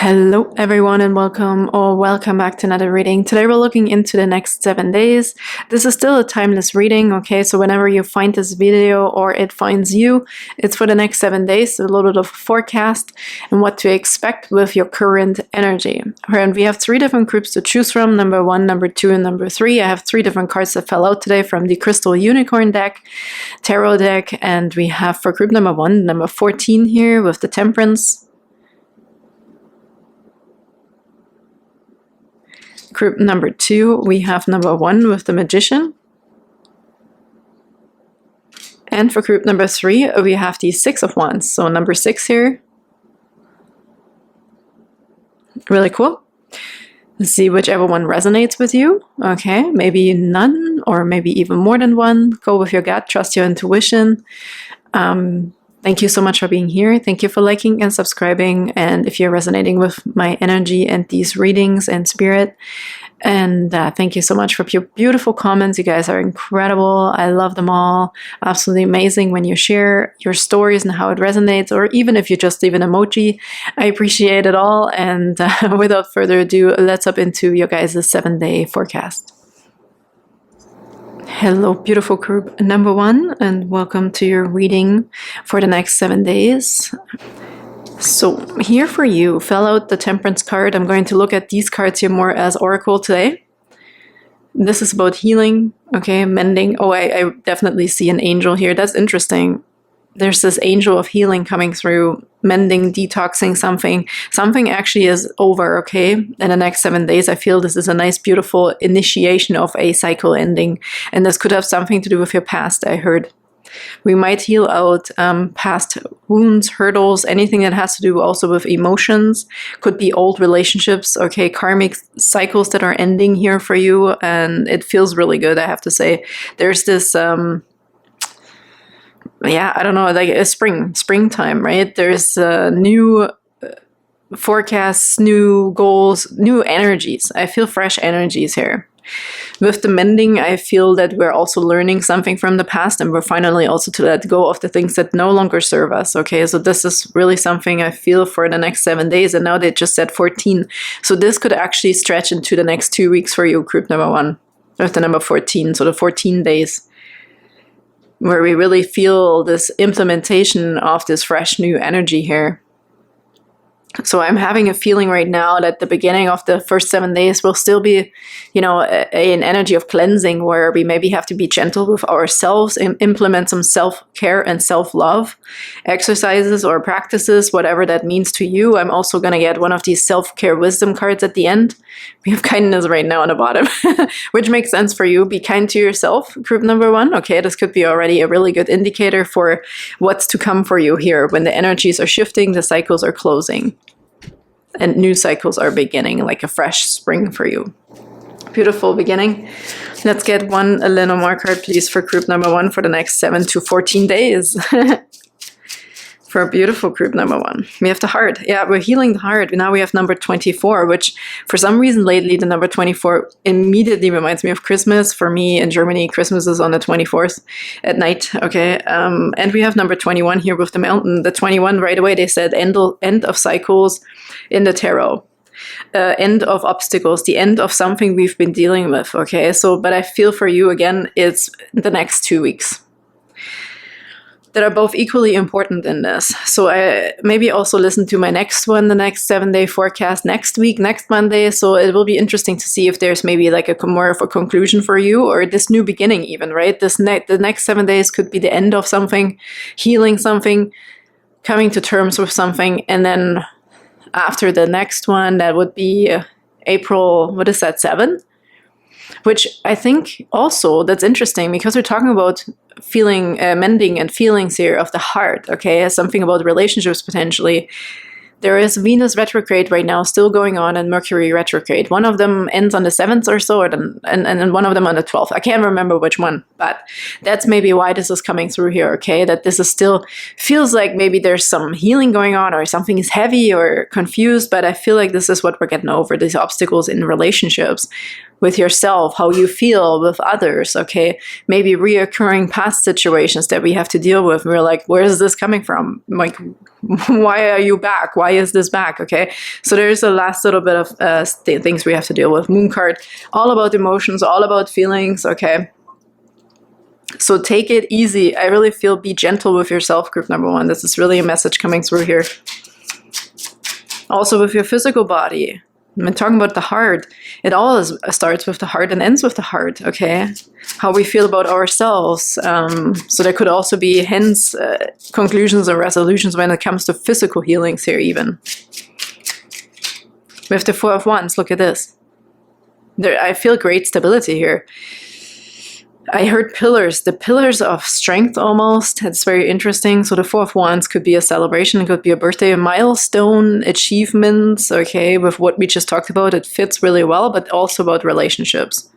Hello everyone and welcome back to another reading. Today we're looking into the next 7 days. This is still a timeless reading, okay? So whenever you find this video or it finds you, it's for the next 7 days, so a little bit of a forecast and what to expect with your current energy. And we have 3 different groups to choose from, number 1, number 2, and number 3. I have 3 different cards that fell out today from the Crystal Unicorn deck, Tarot deck, and we have for group number 1, number 14 here with the Temperance. Group number 2, we have number 1 with the Magician. And for group number 3, we have the 6 of Wands. So number 6 here. Really cool. Let's see whichever one resonates with you. Okay, maybe none or maybe even more than one. Go with your gut, trust your intuition. Thank you so much for being here. Thank you for liking and subscribing. And if you're resonating with my energy and these readings and spirit. And thank you so much for your beautiful comments. You guys are incredible. I love them all. Absolutely amazing when you share your stories and how it resonates, or even if you just leave an emoji. I appreciate it all. And without further ado, let's up into your guys' 7-day forecast. Hello, beautiful group number 1, and welcome to your reading for the next 7 days. So here for you, fell out the Temperance card. I'm going to look at these cards here more as Oracle today. This is about healing, okay, mending. Oh, I definitely see an angel here. That's interesting. There's this angel of healing coming through, mending, detoxing something. Something actually is over, okay? In the next 7 days, I feel this is a nice, beautiful initiation of a cycle ending. And this could have something to do with your past, I heard. We might heal out past wounds, hurdles, anything that has to do also with emotions. Could be old relationships, okay? Karmic cycles that are ending here for you. And it feels really good, I have to say. There's this... yeah, I don't know, like a springtime, right? There's new forecasts, new goals, new energies. I feel fresh energies here. With the mending, I feel that we're also learning something from the past, and we're finally also to let go of the things that no longer serve us, okay? So this is really something I feel for the next 7 days, and now they just said 14. So this could actually stretch into the next 2 weeks for you, group number 1, with the number 14, so the 14 days. Where we really feel this implementation of this fresh new energy here. So I'm having a feeling right now that the beginning of the first 7 days will still be, you know, an energy of cleansing where we maybe have to be gentle with ourselves and implement some self-care and self-love exercises or practices, whatever that means to you. I'm also going to get one of these self-care wisdom cards at the end. We have kindness right now on the bottom, which makes sense for you. Be kind to yourself, group number 1. Okay, this could be already a really good indicator for what's to come for you here. When the energies are shifting, the cycles are closing. And new cycles are beginning, like a fresh spring for you. Beautiful beginning. Let's get one Lenormand card, please, for group number 1 for the next 7 to 14 days. For a beautiful group number 1. We have the heart. Yeah, we're healing the heart. Now we have number 24, which for some reason lately, the number 24 immediately reminds me of Christmas. For me in Germany, Christmas is on the 24th at night. Okay. And we have number 21 here with the mountain. The 21 right away, they said end of cycles in the tarot. End of obstacles, the end of something we've been dealing with. Okay. So, but I feel for you again, it's the next 2 weeks that are both equally important in this. So I maybe also listen to my next one, the next 7-day forecast next week, next Monday. So it will be interesting to see if there's maybe like a more of a conclusion for you, or this new beginning even, right? The next 7 days could be the end of something, healing something, coming to terms with something. And then after the next one, that would be April, what is that, 7? Which I think also that's interesting because we're talking about feeling, mending and feelings here of the heart, okay? Something about relationships potentially. There is Venus retrograde right now still going on and Mercury retrograde. One of them ends on the 7th or so, and one of them on the 12th. I can't remember which one, but that's maybe why this is coming through here, okay? That this is still, feels like maybe there's some healing going on or something is heavy or confused, but I feel like this is what we're getting over, these obstacles in relationships. with yourself, how you feel with others, okay? Maybe reoccurring past situations that we have to deal with. We're like, where is this coming from? Like, why are you back? Why is this back? Okay, so there's a last little bit of things we have to deal with. Moon card, all about emotions, all about feelings, okay? So take it easy. I really feel be gentle with yourself, group number one. This is really a message coming through here. Also with your physical body. I'm talking about the heart. It all starts with the heart and ends with the heart, okay? How we feel about ourselves. So there could also be, hence, conclusions or resolutions when it comes to physical healings here even. With the Four of Wands, look at this. I feel great stability here. I heard pillars, the pillars of strength almost. It's very interesting. So the Four of Wands could be a celebration, it could be a birthday, a milestone, achievements, okay, with what we just talked about. It fits really well, but also about relationships.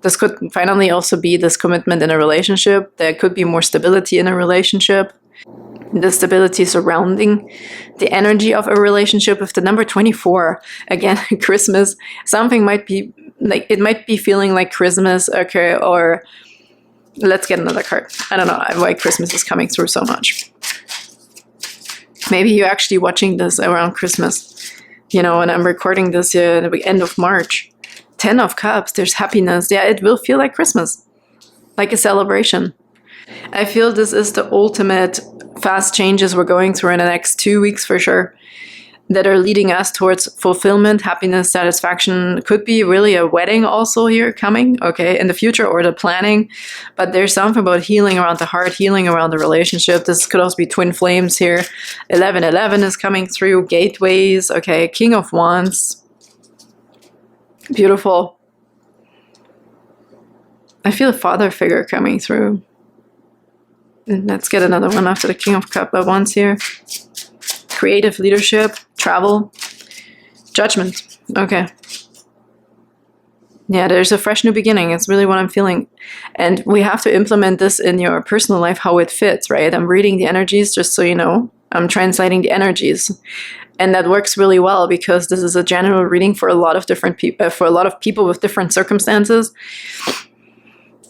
This could finally also be this commitment in a relationship. There could be more stability in a relationship. The stability surrounding the energy of a relationship. With the number 24, again, Christmas, something might be like, it might be feeling like Christmas, okay, or let's get another card. I don't know why Christmas is coming through so much. Maybe you're actually watching this around Christmas, you know, and I'm recording this at the end of March. 10 of Cups, there's happiness. Yeah, it will feel like Christmas, like a celebration. I feel this is the ultimate fast changes we're going through in the next 2 weeks for sure, that are leading us towards fulfillment, happiness, satisfaction. Could be really a wedding also here coming, okay, in the future, or the planning. But there's something about healing around the heart, healing around the relationship. This could also be twin flames here. 1111 is coming through, gateways, okay, King of Wands. Beautiful. I feel a father figure coming through. And let's get another one after the King of Cups at once here. Creative leadership, travel, judgment. Okay. Yeah, there's a fresh new beginning. It's really what I'm feeling. And we have to implement this in your personal life, how it fits, right? I'm reading the energies, just so you know. I'm translating the energies. And that works really well because this is a general reading for a lot of different people, for a lot of people with different circumstances.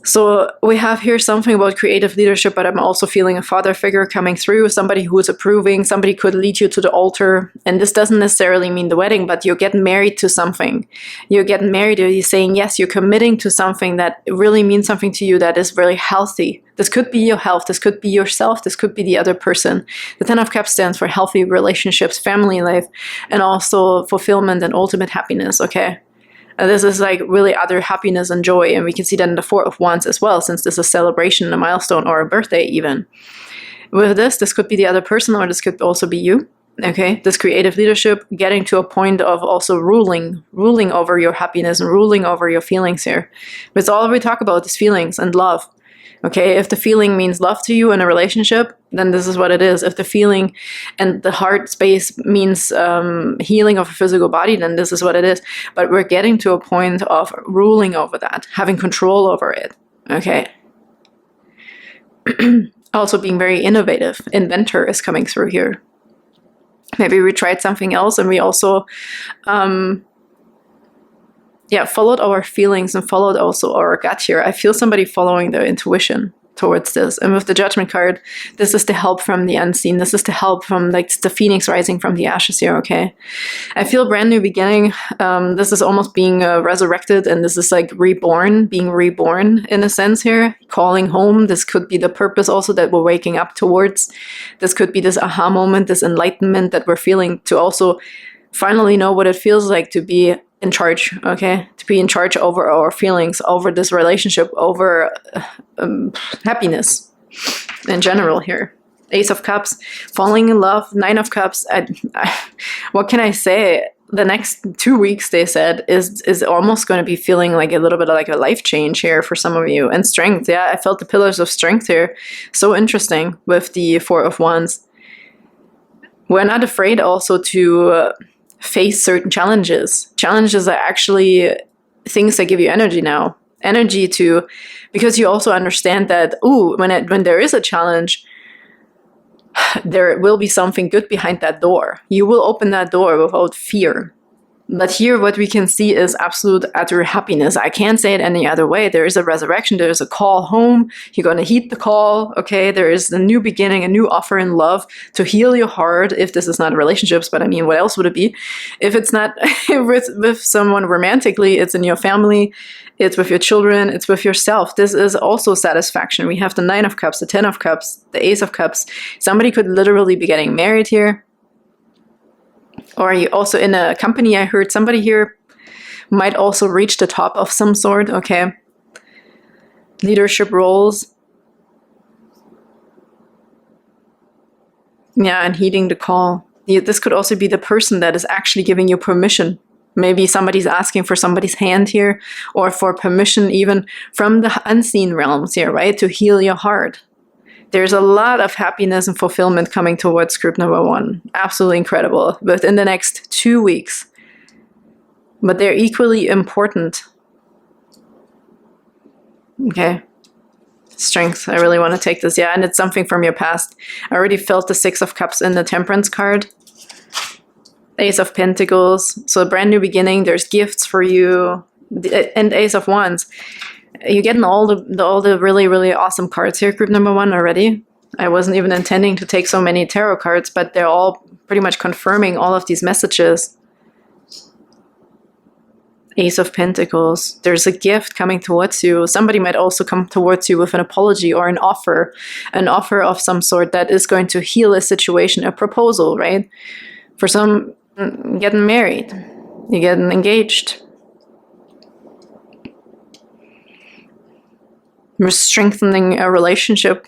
So we have here something about creative leadership, but I'm also feeling a father figure coming through, somebody who is approving, somebody could lead you to the altar. And this doesn't necessarily mean the wedding, but you're getting married to something. You're getting married, or you're saying yes, you're committing to something that really means something to you, that is really healthy. This could be your health, this could be yourself, this could be the other person. The 10 of Cups stands for healthy relationships, family life, and also fulfillment and ultimate happiness, okay? This is like really other happiness and joy, and we can see that in the Four of Wands as well, since this is a celebration, a milestone, or a birthday even. With this could be the other person, or this could also be you, okay? This creative leadership, getting to a point of also ruling over your happiness and ruling over your feelings here. It's all we talk about is feelings and love. Okay, if the feeling means love to you in a relationship, then this is what it is. If the feeling and the heart space means healing of a physical body, then this is what it is. But we're getting to a point of ruling over that, having control over it. Okay. Also being very innovative. Inventor is coming through here. Maybe we tried something else, and we also followed our feelings and followed also our gut here. I feel somebody following their intuition towards this. And with the Judgment card, this is the help from the unseen. This is the help from like the phoenix rising from the ashes here, okay? I feel brand new beginning. This is almost being resurrected, and this is like reborn, being reborn in a sense here. Calling home. This could be the purpose also that we're waking up towards. This could be this aha moment, this enlightenment that we're feeling, to also finally know what it feels like to be in charge, okay? To be in charge over our feelings, over this relationship, over happiness in general here. Ace of Cups, falling in love, 9 of Cups. What can I say? The next 2 weeks, they said, is almost going to be feeling like a little bit of like a life change here for some of you. And strength, yeah, I felt the pillars of strength here. So interesting with the Four of Wands. We're not afraid also to face certain challenges. Challenges are actually things that give you energy now. Energy to, because you also understand that, when there is a challenge, there will be something good behind that door. You will open that door without fear. But here what we can see is absolute utter happiness. I can't say it any other way. There is a resurrection. There is a call home. You're going to heed the call. Okay. There is a new beginning, a new offer in love to heal your heart. If this is not relationships, but I mean, what else would it be? If it's not with someone romantically, it's in your family, it's with your children, it's with yourself. This is also satisfaction. We have the 9 of Cups, the 10 of Cups, the Ace of Cups. Somebody could literally be getting married here. Or you also in a company, I heard somebody here might also reach the top of some sort, okay? Leadership roles. Yeah, and heeding the call. Yeah, this could also be the person that is actually giving you permission. Maybe somebody's asking for somebody's hand here, or for permission even from the unseen realms here, right? To heal your heart. There's a lot of happiness and fulfillment coming towards group number 1. Absolutely incredible. Within the next 2 weeks. But they're equally important. Okay. Strength. I really want to take this. Yeah, and it's something from your past. I already felt the 6 of Cups in the Temperance card. Ace of Pentacles. So a brand new beginning. There's gifts for you. And Ace of Wands. You're getting all the really, really awesome cards here, group number 1 already. I wasn't even intending to take so many tarot cards, but they're all pretty much confirming all of these messages. Ace of Pentacles. There's a gift coming towards you. Somebody might also come towards you with an apology or an offer of some sort that is going to heal a situation, a proposal, right? For some, getting married, you're getting engaged. We're strengthening a relationship.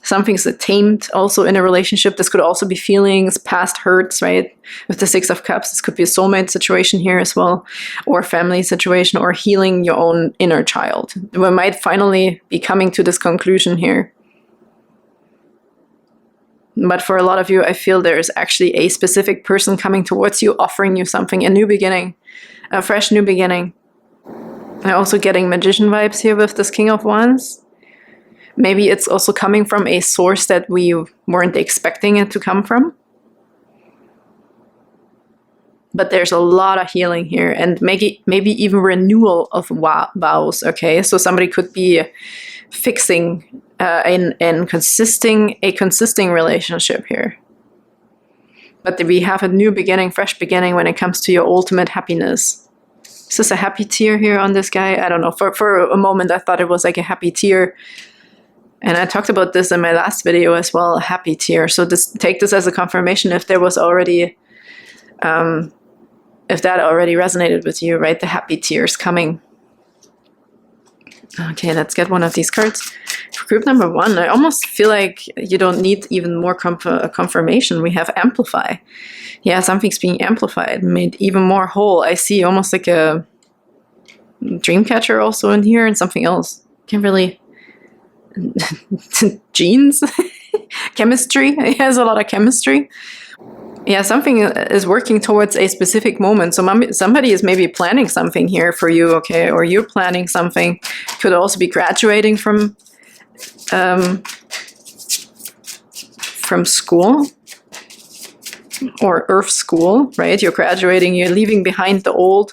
Something's tamed also in a relationship. This could also be feelings, past hurts, right? With the 6 of Cups, this could be a soulmate situation here as well, or family situation, or healing your own inner child. We might finally be coming to this conclusion here. But for a lot of you, I feel there's actually a specific person coming towards you, offering you something, a new beginning, a fresh new beginning. I'm also getting magician vibes here with this King of Wands. Maybe it's also coming from a source that we weren't expecting it to come from. But there's a lot of healing here, and maybe even renewal of vows, okay? So somebody could be fixing a consisting relationship here. But we have a new beginning, fresh beginning when it comes to your ultimate happiness. Is this a happy tear here on this guy? I don't know. For a moment, I thought it was like a happy tear. And I talked about this in my last video as well, a happy tear. So take this as a confirmation if there was already, if that already resonated with you, right? The happy tears coming. Okay, let's get one of these cards. For group number 1, I almost feel like you don't need even more confirmation. We have amplify. Yeah, something's being amplified, made even more whole. I see almost like a dream catcher also in here and something else. Can't really... Genes? Chemistry? It has a lot of chemistry. Yeah, something is working towards a specific moment. So somebody is maybe planning something here for you, okay? Or you're planning something. Could also be graduating from school. Or Earth school, right? You're graduating, you're leaving behind the old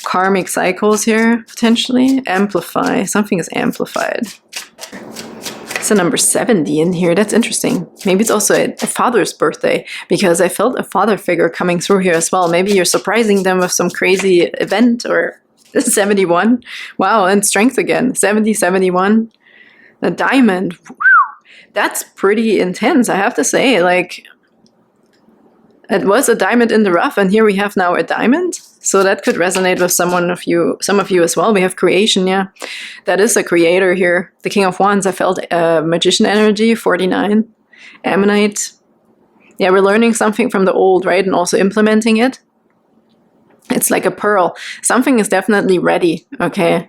karmic cycles here, potentially. Amplify. Something is amplified. It's a number 70 in here. That's interesting. Maybe it's also a father's birthday, because I felt a father figure coming through here as well. Maybe you're surprising them with some crazy event, or 71. Wow, and strength again. 70, 71. A diamond. That's pretty intense, I have to say. Like, it was a diamond in the rough, and here we have now a diamond. So that could resonate with some of you as well. We have creation, yeah. That is a creator here. The King of Wands, I felt magician energy, 49. Ammonite. Yeah, we're learning something from the old, right? And also implementing it. It's like a pearl. Something is definitely ready, okay?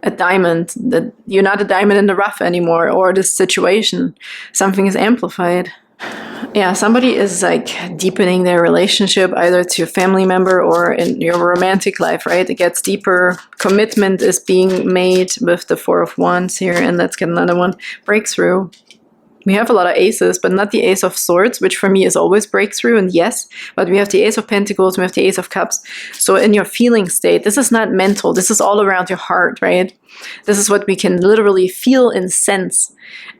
A diamond. That you're not a diamond in the rough anymore, or this situation. Something is amplified. Yeah, somebody is like deepening their relationship either to a family member or in your romantic life, right? It gets deeper. Commitment is being made with the 4 of Wands here, and let's get another one. Breakthrough. We have a lot of aces, but not the Ace of Swords, which for me is always breakthrough, and yes, but we have the Ace of Pentacles, we have the Ace of Cups. So in your feeling state, this is not mental, this is all around your heart, right? This is what we can literally feel and sense,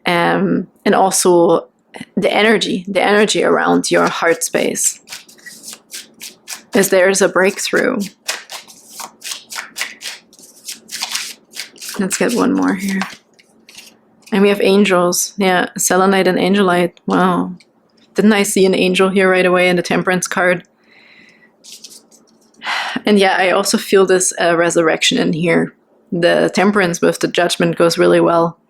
and also the energy around your heart space. Is there's a breakthrough. Let's get one more here. And we have angels. Yeah, selenite and angelite. Wow. Didn't I see an angel here right away in the Temperance card? And yeah, I also feel this resurrection in here. The Temperance with the Judgment goes really well.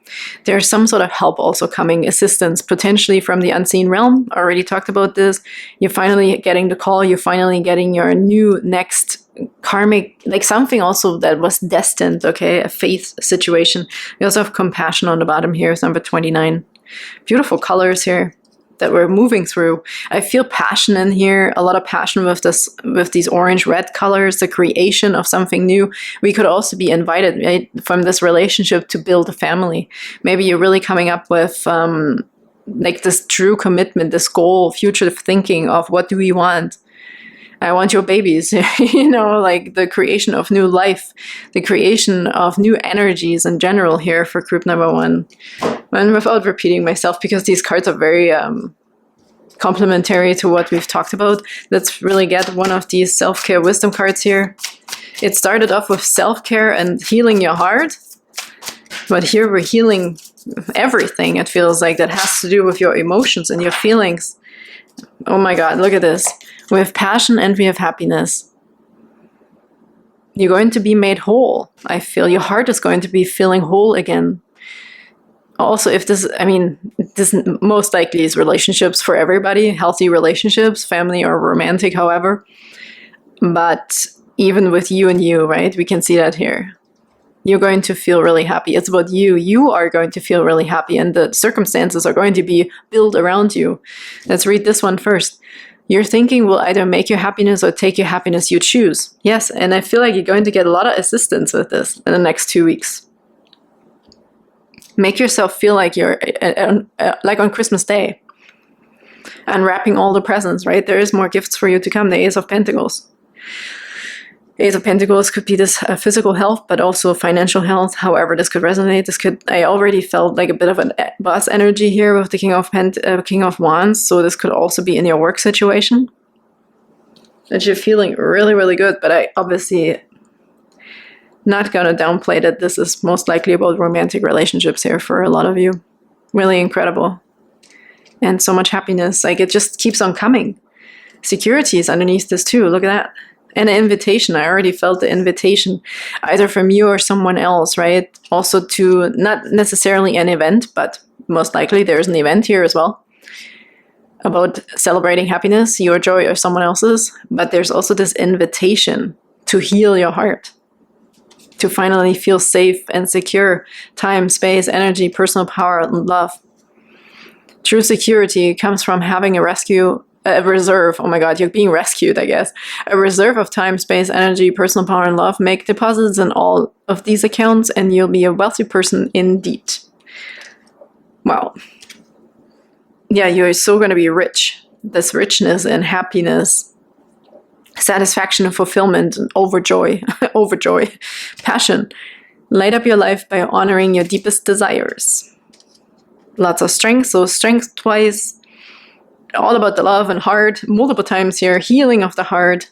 There's some sort of help also coming, assistance, potentially from the unseen realm. I already talked about this. You're finally getting the call. You're finally getting your new next karmic, like something also that was destined, okay? A faith situation. We also have compassion on the bottom here, is number 29. Beautiful colors here that we're moving through. I feel passion in here, a lot of passion with this, with these orange-red colors, the creation of something new. We could also be invited, right, from this relationship to build a family. Maybe you're really coming up with like this true commitment, this goal, future thinking of what do we want? I want your babies, you know, like the creation of new life, the creation of new energies in general here for group number 1. And without repeating myself, because these cards are very complementary to what we've talked about, let's really get one of these self-care wisdom cards here. It started off with self-care and healing your heart, but here we're healing everything, it feels like, that has to do with your emotions and your feelings. Oh my God, look at this. We have passion and we have happiness. You're going to be made whole. I feel your heart is going to be feeling whole again. Also, if this, I mean, this most likely is relationships for everybody, healthy relationships, family or romantic, however. But even with you and you, right? We can see that here. You're going to feel really happy. It's about you. You are going to feel really happy, and the circumstances are going to be built around you. Let's read this one first. Your thinking will either make your happiness or take your happiness, you choose. Yes, and I feel like you're going to get a lot of assistance with this in the next 2 weeks. Make yourself feel like you're like on Christmas Day. Unwrapping all the presents, right? There is more gifts for you to come. The Ace of Pentacles. Ace of Pentacles could be this physical health, but also financial health. However, this could resonate. This could, I already felt like a bit of a boss energy here with the King of Wands. So this could also be in your work situation. That you're feeling really, really good. But I obviously not going to downplay that this is most likely about romantic relationships here for a lot of you. Really incredible. And so much happiness. Like it just keeps on coming. Security is underneath this too. Look at that. And an invitation. I already felt the invitation, either from you or someone else, right? Also to not necessarily an event, but most likely there's an event here as well about celebrating happiness, your joy or someone else's. But there's also this invitation to heal your heart, to finally feel safe and secure. Time, space, energy, personal power, and love. True security comes from having a reserve. Oh my God, you're being rescued, I guess. A reserve of time, space, energy, personal power, and love. Make deposits in all of these accounts and you'll be a wealthy person indeed. Wow. Yeah, you're so going to be rich. This richness and happiness, satisfaction and fulfillment, and overjoy, passion. Light up your life by honoring your deepest desires. Lots of strength, so strength twice. All about the love and heart, multiple times here. Healing of the heart,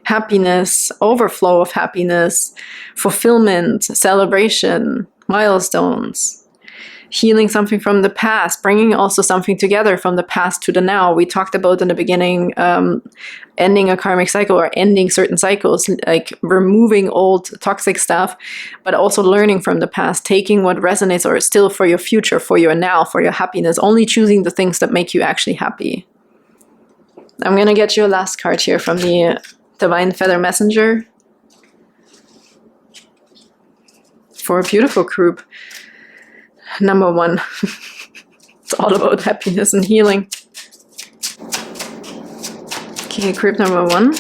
happiness, overflow of happiness, fulfillment, celebration, milestones. Healing something from the past, bringing also something together from the past to the now. We talked about in the beginning, ending a karmic cycle or ending certain cycles, like removing old toxic stuff, but also learning from the past, taking what resonates or is still for your future, for your now, for your happiness, only choosing the things that make you actually happy. I'm going to get you a last card here from the Divine Feather Messenger for a beautiful group. Number 1. It's all about happiness and healing. Okay, group number 1.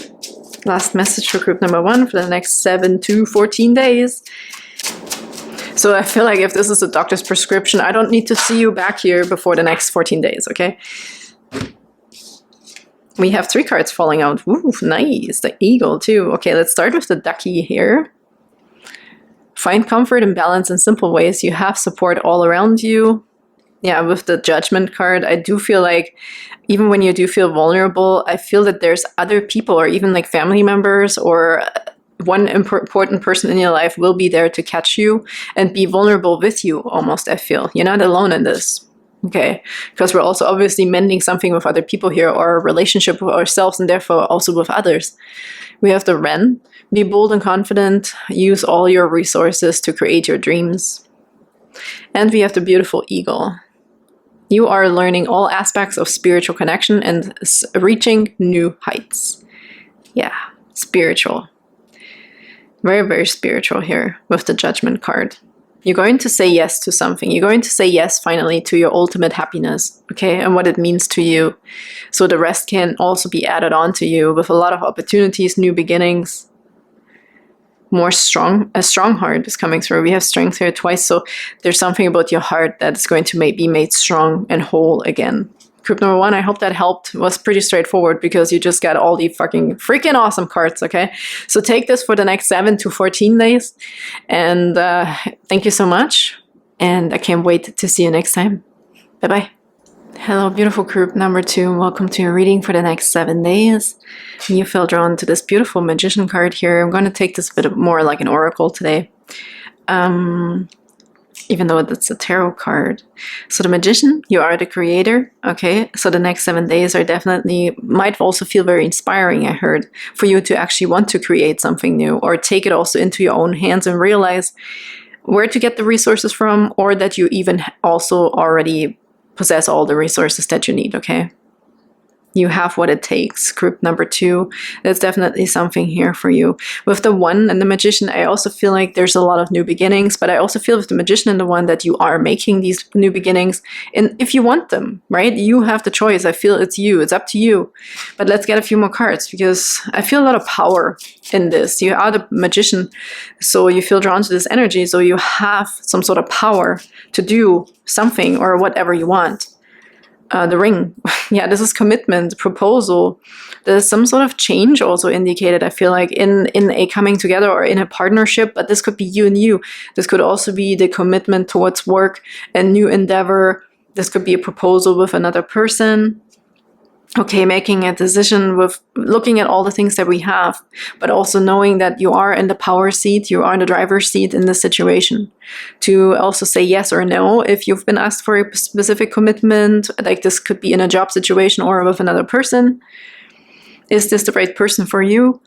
Last message for group number 1 for the next 7 to 14 days. So I feel like if this is a doctor's prescription, I don't need to see you back here before the next 14 days, okay? We have 3 cards falling out. Ooh, nice. The eagle, too. Okay, let's start with the ducky here. Find comfort and balance in simple ways. You have support all around you. Yeah, with the judgment card, I do feel like even when you do feel vulnerable, I feel that there's other people or even like family members or one important person in your life will be there to catch you and be vulnerable with you almost, I feel. You're not alone in this. Okay, because we're also obviously mending something with other people here, or a relationship with ourselves and therefore also with others. We have the Wren. Be bold and confident. Use all your resources to create your dreams. And we have the beautiful eagle. You are learning all aspects of spiritual connection and reaching new heights. Yeah, spiritual. Very, very spiritual here with the judgment card. You're going to say yes to something. You're going to say yes, finally, to your ultimate happiness, okay, and what it means to you. So the rest can also be added on to you with a lot of opportunities, new beginnings. A strong heart is coming through. We have strength here twice, so there's something about your heart that is going to be made strong and whole again. Group number 1, I hope that helped. It was pretty straightforward because you just got all the freaking awesome cards, okay? So take this for the next 7 to 14 days. And thank you so much. And I can't wait to see you next time. Bye-bye. Hello, beautiful group number 2. Welcome to your reading for the next 7 days. You feel drawn to this beautiful magician card here. I'm going to take this a bit more like an oracle today. Even though it's a tarot card. So the magician, you are the creator, okay? So the next 7 days are definitely, might also feel very inspiring, I heard, for you to actually want to create something new or take it also into your own hands and realize where to get the resources from, or that you even also already possess all the resources that you need, okay? You have what it takes. Group number 2, there's definitely something here for you. With the 1 and the magician, I also feel like there's a lot of new beginnings, but I also feel with the magician and the 1 that you are making these new beginnings. And if you want them, right? You have the choice. I feel it's you. It's up to you. But let's get a few more cards because I feel a lot of power in this. You are the magician, so you feel drawn to this energy. So you have some sort of power to do something or whatever you want. The ring. Yeah, this is commitment, proposal. There's some sort of change also indicated, I feel like, in a coming together or in a partnership, but this could be you and you. This could also be the commitment towards work and new endeavor. This could be a proposal with another person. Okay, making a decision with looking at all the things that we have, but also knowing that you are in the power seat, you are in the driver's seat in this situation. To also say yes or no if you've been asked for a specific commitment, like this could be in a job situation or with another person. Is this the right person for you?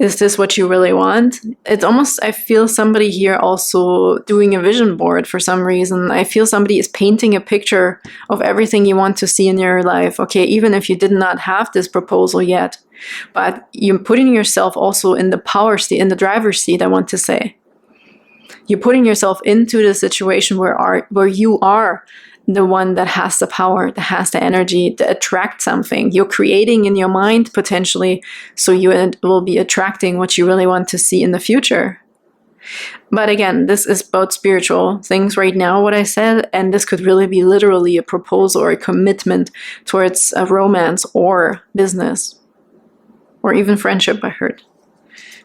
Is this what you really want? It's almost, I feel somebody here also doing a vision board for some reason. I feel somebody is painting a picture of everything you want to see in your life. Okay, even if you did not have this proposal yet, but you're putting yourself also in the power seat, in the driver's seat, I want to say. You're putting yourself into the situation where you are the one that has the power, that has the energy to attract something. You're creating in your mind potentially, so you will be attracting what you really want to see in the future. But again, this is about spiritual things right now, what I said, and this could really be literally a proposal or a commitment towards a romance or business or even friendship, I heard.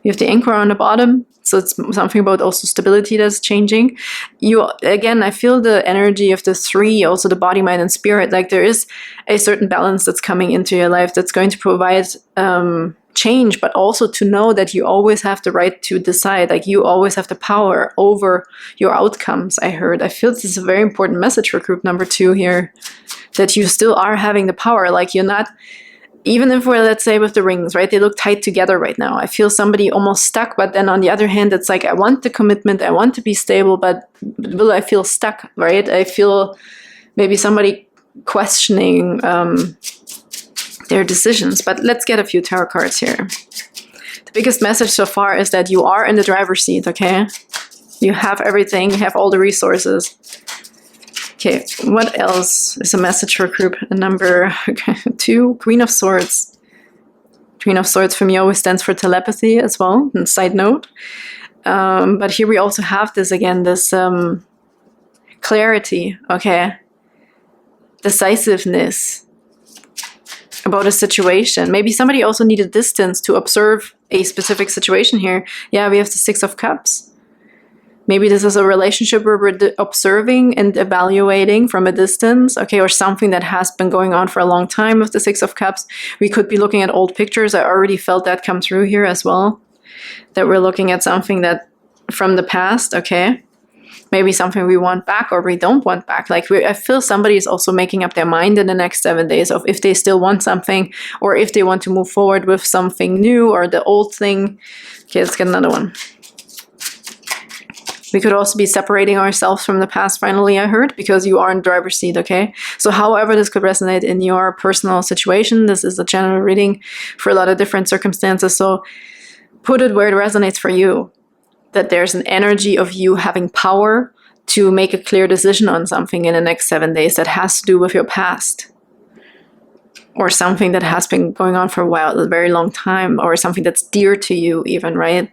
You have the anchor on the bottom. So it's something about also stability that's changing. Again, I feel the energy of the 3, also the body, mind, and spirit. Like there is a certain balance that's coming into your life that's going to provide change, but also to know that you always have the right to decide. Like you always have the power over your outcomes, I heard. I feel this is a very important message for group number 2 here, that you still are having the power. Like you're not... Even if we're, let's say, with the rings, right? They look tight together right now. I feel somebody almost stuck, but then on the other hand, it's like, I want the commitment, I want to be stable, but will I feel stuck, right? I feel maybe somebody questioning their decisions. But let's get a few tarot cards here. The biggest message so far is that you are in the driver's seat, okay? You have everything, you have all the resources. Okay, what else is a message for group number 2? Queen of Swords. Queen of Swords for me always stands for telepathy as well, and side note. But here we also have this again, this clarity, okay? Decisiveness about a situation. Maybe somebody also needed distance to observe a specific situation here. Yeah, we have the Six of Cups. Maybe this is a relationship where we're observing and evaluating from a distance, okay, or something that has been going on for a long time with the Six of Cups. We could be looking at old pictures. I already felt that come through here as well, that we're looking at something that from the past, okay? Maybe something we want back or we don't want back. Like I feel somebody is also making up their mind in the next 7 days of if they still want something or if they want to move forward with something new or the old thing. Okay, let's get another one. We could also be separating ourselves from the past finally, I heard, because you are in driver's seat, okay? So however this could resonate in your personal situation, this is a general reading for a lot of different circumstances. So put it where it resonates for you. That there's an energy of you having power to make a clear decision on something in the next 7 days that has to do with your past. Or something that has been going on for a while, a very long time, or something that's dear to you even, right?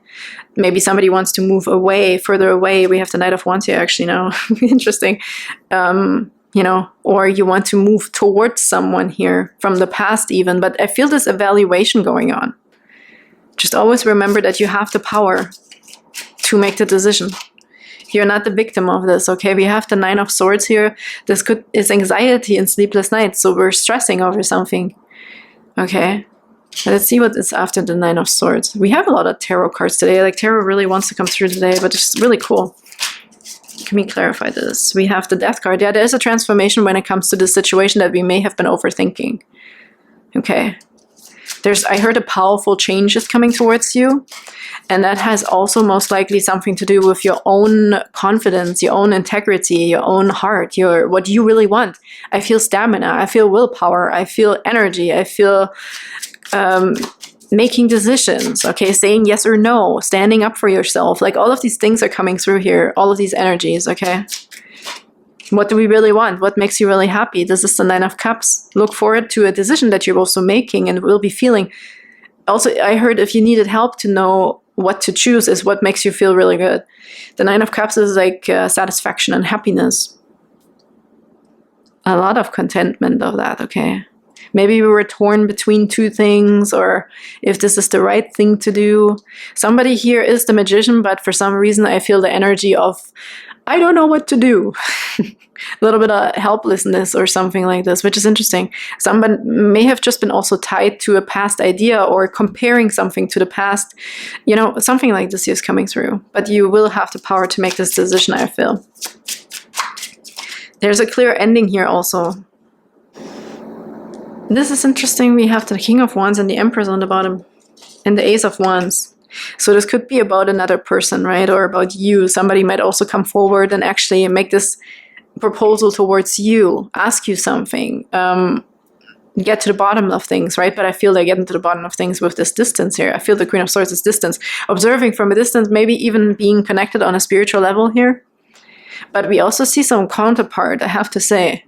Maybe somebody wants to move away, further away. We have the Knight of Wands here actually now. Interesting. You know, or you want to move towards someone here from the past even, but I feel this evaluation going on. Just always remember that you have the power to make the decision. You're not the victim of this, okay? We have the Nine of Swords here. This is anxiety and sleepless nights, so we're stressing over something, okay? Let's see what is after the Nine of Swords. We have a lot of tarot cards today. Like, tarot really wants to come through today, but it's really cool. Can we clarify this? We have the Death card. Yeah, there's a transformation when it comes to the situation that we may have been overthinking, okay? I heard a powerful change is coming towards you. And that has also most likely something to do with your own confidence, your own integrity, your own heart, what you really want. I feel stamina, I feel willpower, I feel energy, I feel making decisions, okay, saying yes or no, standing up for yourself. Like all of these things are coming through here, all of these energies, okay? What do we really want? What makes you really happy? This is the Nine of Cups. Look forward to a decision that you're also making and will be feeling. Also, I heard if you needed help to know what to choose is what makes you feel really good. The Nine of Cups is like satisfaction and happiness. A lot of contentment of that, okay? Maybe we were torn between two things, or if this is the right thing to do. Somebody here is the Magician, but for some reason I feel the energy of, I don't know what to do. A little bit of helplessness or something like this, which is interesting. Someone may have just been also tied to a past idea or comparing something to the past. You know, something like this is coming through. But you will have the power to make this decision, I feel. There's a clear ending here also. This is interesting. We have the King of Wands and the Empress on the bottom. And the Ace of Wands. So this could be about another person, right? Or about you. Somebody might also come forward and actually make this proposal towards you, ask you something, get to the bottom of things, right? But I feel they're getting to the bottom of things with this distance here. I feel the Queen of Swords is distance. Observing from a distance, maybe even being connected on a spiritual level here. But we also see some counterpart, I have to say.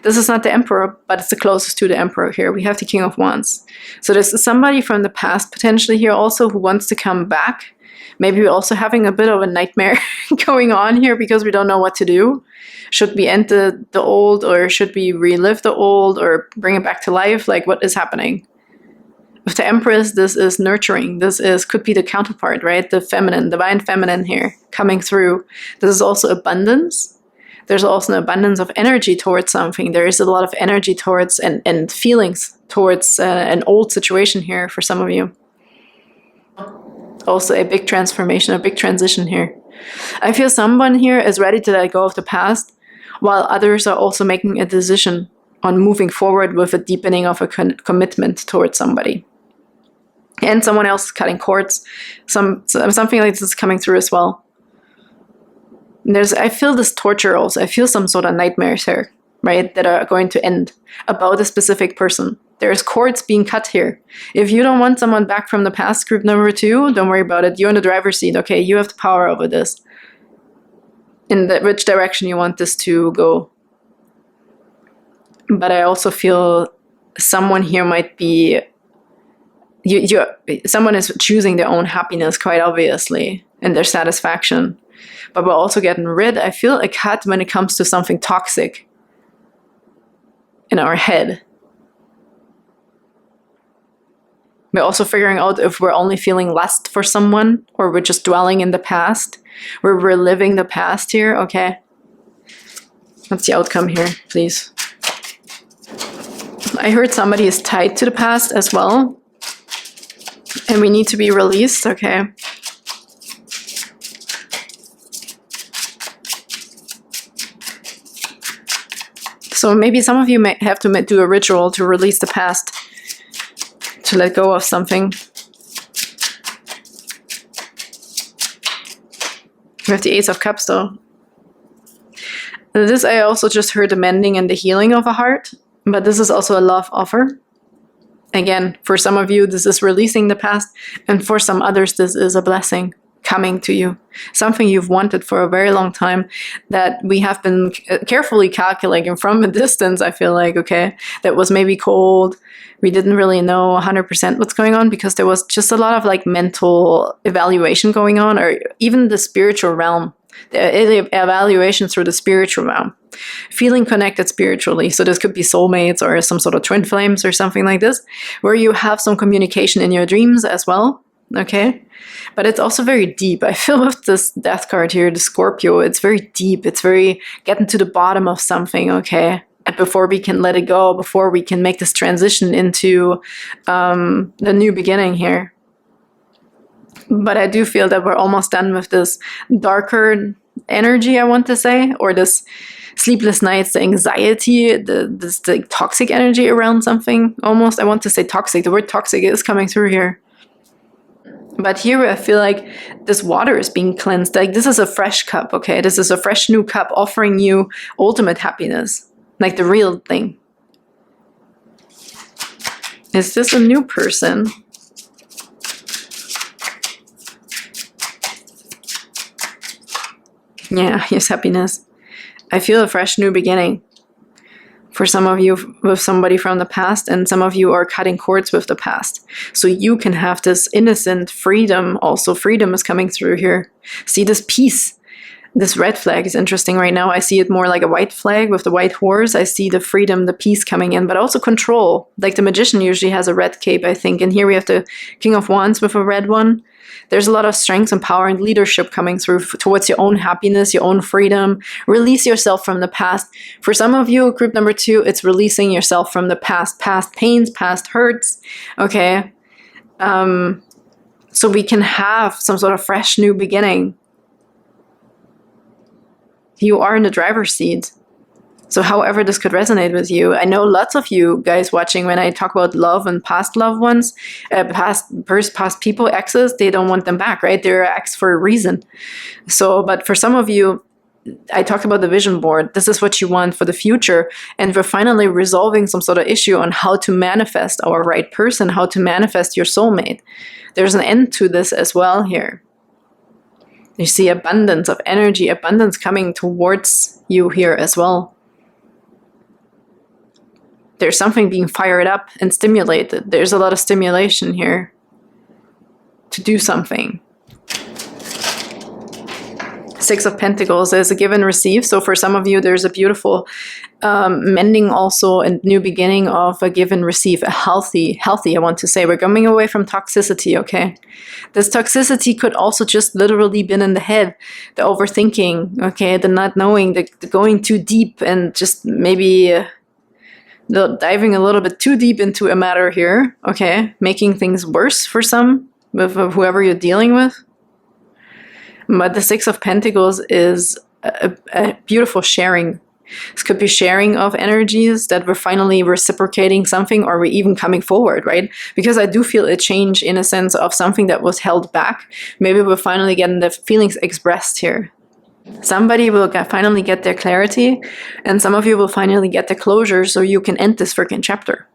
This is not the Emperor, but it's the closest to the Emperor here. We have the King of Wands. So this is somebody from the past potentially here also who wants to come back. Maybe we're also having a bit of a nightmare going on here because we don't know what to do. Should we end the old, or should we relive the old, or bring it back to life? Like, what is happening? With the Empress, this is nurturing. Could be the counterpart, right? The feminine, divine feminine here coming through. This is also abundance. There's also an abundance of energy towards something. There is a lot of energy towards and feelings towards an old situation here for some of you. Also a big transformation, a big transition here. I feel someone here is ready to let go of the past, while others are also making a decision on moving forward with a deepening of a commitment towards somebody. And someone else cutting cords. Something like this is coming through as well. I feel this torture also. I feel some sort of nightmares here, right, that are going to end about a specific person. There's cords being cut here. If you don't want someone back from the past, group number 2, don't worry about it. You're in the driver's seat, okay? You have the power over this. In which direction you want this to go. But I also feel someone here might be... someone is choosing their own happiness, quite obviously. and their satisfaction. But we're also getting rid, I feel, a cut when it comes to something toxic in our head. We're also figuring out if we're only feeling lust for someone or we're just dwelling in the past. We're reliving the past here, okay? What's the outcome here, please? I heard somebody is tied to the past as well. And we need to be released, okay? So maybe some of you may have to do a ritual to release the past, to let go of something. We have the Ace of Cups though. This, I also just heard the mending and the healing of a heart, but this is also a love offer. Again, for some of you, this is releasing the past, and for some others, this is a blessing coming to you. Something you've wanted for a very long time that we have been carefully calculating from a distance, I feel like, okay? That was maybe cold. We didn't really know 100% what's going on because there was just a lot of like mental evaluation going on, or even the spiritual realm. The evaluation through the spiritual realm. Feeling connected spiritually. So this could be soulmates or some sort of twin flames or something like this, where you have some communication in your dreams as well. Okay? But it's also very deep. I feel with this death card here, the Scorpio, it's very deep. It's very getting to the bottom of something, okay? And before we can let it go, before we can make this transition into the new beginning here. But I do feel that we're almost done with this darker energy, I want to say, or this sleepless nights, the anxiety, the toxic energy around something. Almost, I want to say toxic. The word toxic is coming through here. But here I feel like this water is being cleansed. Like this is a fresh cup, okay? This is a fresh new cup offering you ultimate happiness, like the real thing. Is this a new person? Yeah, here's happiness. I feel a fresh new beginning. For some of you with somebody from the past, and some of you are cutting cords with the past. So you can have this innocent freedom. Also, freedom is coming through here. See this peace. This red flag is interesting right now. I see it more like a white flag with the white horse. I see the freedom, the peace coming in, but also control. Like the magician usually has a red cape, I think. And here we have the King of Wands with a red one. There's a lot of strength and power and leadership coming through towards your own happiness, your own freedom. Release yourself from the past. For some of you, group number 2, it's releasing yourself from the past pains, past hurts. Okay. So we can have some sort of fresh new beginning. You are in the driver's seat. So however this could resonate with you, I know lots of you guys watching, when I talk about love and past loved ones, past people, exes, they don't want them back, right? They're ex for a reason. So, but for some of you, I talked about the vision board. This is what you want for the future. And we're finally resolving some sort of issue on how to manifest our right person, how to manifest your soulmate. There's an end to this as well here. You see abundance of energy, abundance coming towards you here as well. There's something being fired up and stimulated. There's a lot of stimulation here to do something. 6 of Pentacles is a give and receive. So for some of you, there's a beautiful mending also, and new beginning of a give and receive. A healthy, I want to say. We're coming away from toxicity, okay? This toxicity could also just literally been in the head. The overthinking, okay? The not knowing, the going too deep, and just maybe diving a little bit too deep into a matter here, okay? Making things worse for some, with whoever you're dealing with. But the 6 of Pentacles is a beautiful sharing. This could be sharing of energies that we're finally reciprocating something, or we're even coming forward, right? Because I do feel a change in a sense of something that was held back. Maybe we're finally getting the feelings expressed here. Somebody will finally get their clarity, and some of you will finally get the closure so you can end this freaking chapter.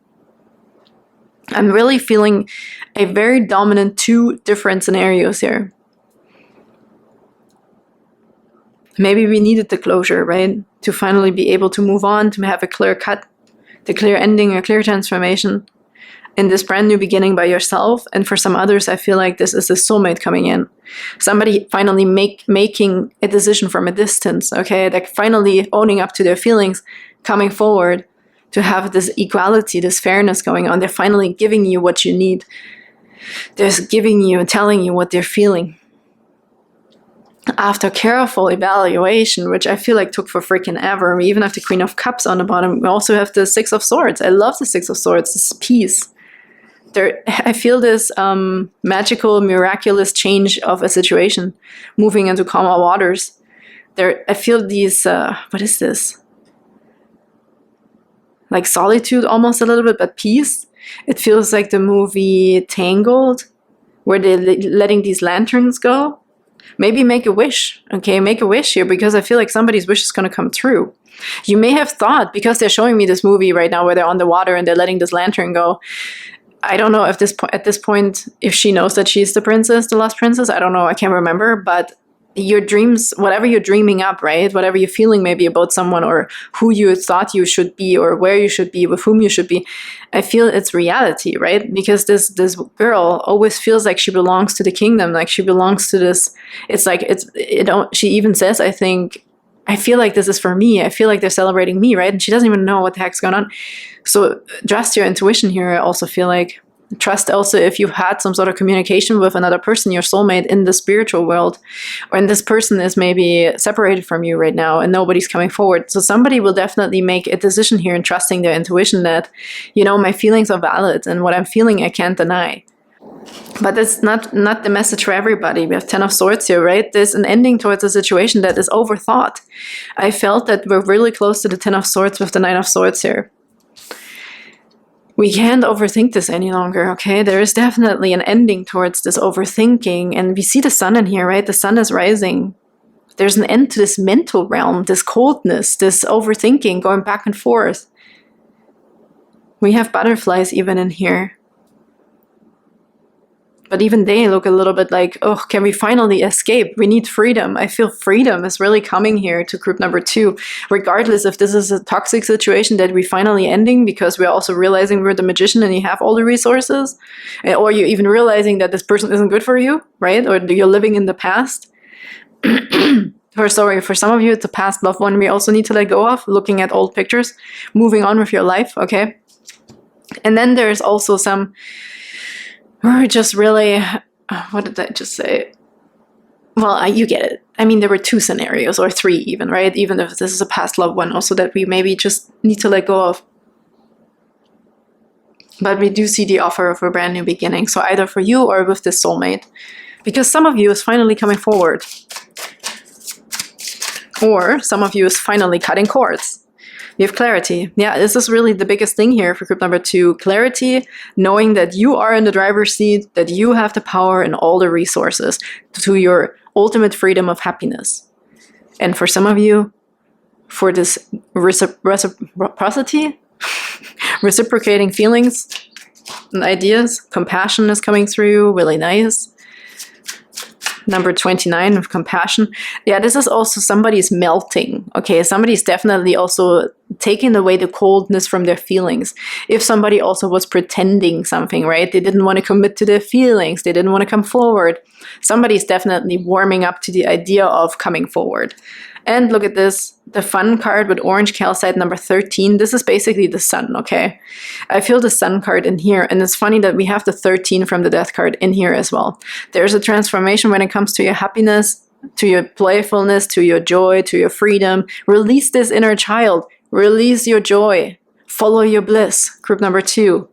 I'm really feeling a very dominant 2 different scenarios here. Maybe we needed the closure, right? To finally be able to move on, to have a clear cut, the clear ending, a clear transformation. in this brand new beginning by yourself. And for some others, I feel like this is a soulmate coming in. Somebody finally making a decision from a distance, okay? Like finally owning up to their feelings, coming forward to have this equality, this fairness going on. They're finally giving you what you need. They're giving you and telling you what they're feeling. After careful evaluation, which I feel like took for freaking ever, we even have the Queen of Cups on the bottom. We also have the Six of Swords. I love the Six of Swords, this peace. I feel this magical, miraculous change of a situation, moving into calmer waters. I feel these, what is this? Like solitude almost a little bit, but peace. It feels like the movie Tangled, where they're letting these lanterns go. Maybe make a wish, okay? Make a wish here, because I feel like somebody's wish is going to come true. You may have thought, because they're showing me this movie right now where they're on the water and they're letting this lantern go. I don't know if at this point, if she knows that she's the princess, the lost princess. I don't know. I can't remember. But your dreams, whatever you're dreaming up, right? Whatever you're feeling maybe about someone, or who you thought you should be, or where you should be, with whom you should be, I feel it's reality, right? Because this girl always feels like she belongs to the kingdom, like she belongs to this. It's like she even says, I think, I feel like this is for me. I feel like they're celebrating me, right? And she doesn't even know what the heck's going on. So trust your intuition here. I also feel like trust also if you've had some sort of communication with another person, your soulmate in the spiritual world, or this person is maybe separated from you right now and nobody's coming forward. So somebody will definitely make a decision here and trusting their intuition that, my feelings are valid and what I'm feeling I can't deny. But that's not the message for everybody. We have 10 of Swords here, right? There's an ending towards a situation that is overthought. I felt that we're really close to the 10 of Swords with the 9 of Swords here. We can't overthink this any longer, okay? There is definitely an ending towards this overthinking. And we see the sun in here, right? The sun is rising. There's an end to this mental realm, this coldness, this overthinking, going back and forth. We have butterflies even in here. But even they look a little bit like, oh, can we finally escape? We need freedom. I feel freedom is really coming here to group number 2. Regardless if this is a toxic situation that we finally ending because we're also realizing we're the magician and you have all the resources. Or you're even realizing that this person isn't good for you, right? Or you're living in the past. For some of you, it's a past loved one we also need to let go of. Looking at old pictures. Moving on with your life, okay? And then there's also some... Or just really, what did I just say? Well, you get it. I mean, there were 2 scenarios, or 3 even, right? Even if this is a past loved one, also that we maybe just need to let go of. But we do see the offer of a brand new beginning. So either for you or with this soulmate. Because some of you is finally coming forward. Or some of you is finally cutting cords. You have clarity. Yeah, this is really the biggest thing here for group number 2. Clarity, knowing that you are in the driver's seat, that you have the power and all the resources to your ultimate freedom of happiness. And for some of you, for this reciprocity, reciprocating feelings and ideas, compassion is coming through, really nice. Number 29 of compassion. Yeah, this is also somebody's melting. Okay, somebody's definitely also taking away the coldness from their feelings. If somebody also was pretending something, right? They didn't want to commit to their feelings. They didn't want to come forward. Somebody's definitely warming up to the idea of coming forward. And look at this, the fun card with orange calcite, number 13. This is basically the sun, okay? I feel the sun card in here, and it's funny that we have the 13 from the death card in here as well. There's a transformation when it comes to your happiness, to your playfulness, to your joy, to your freedom. Release this inner child. Release your joy. Follow your bliss, group number 2.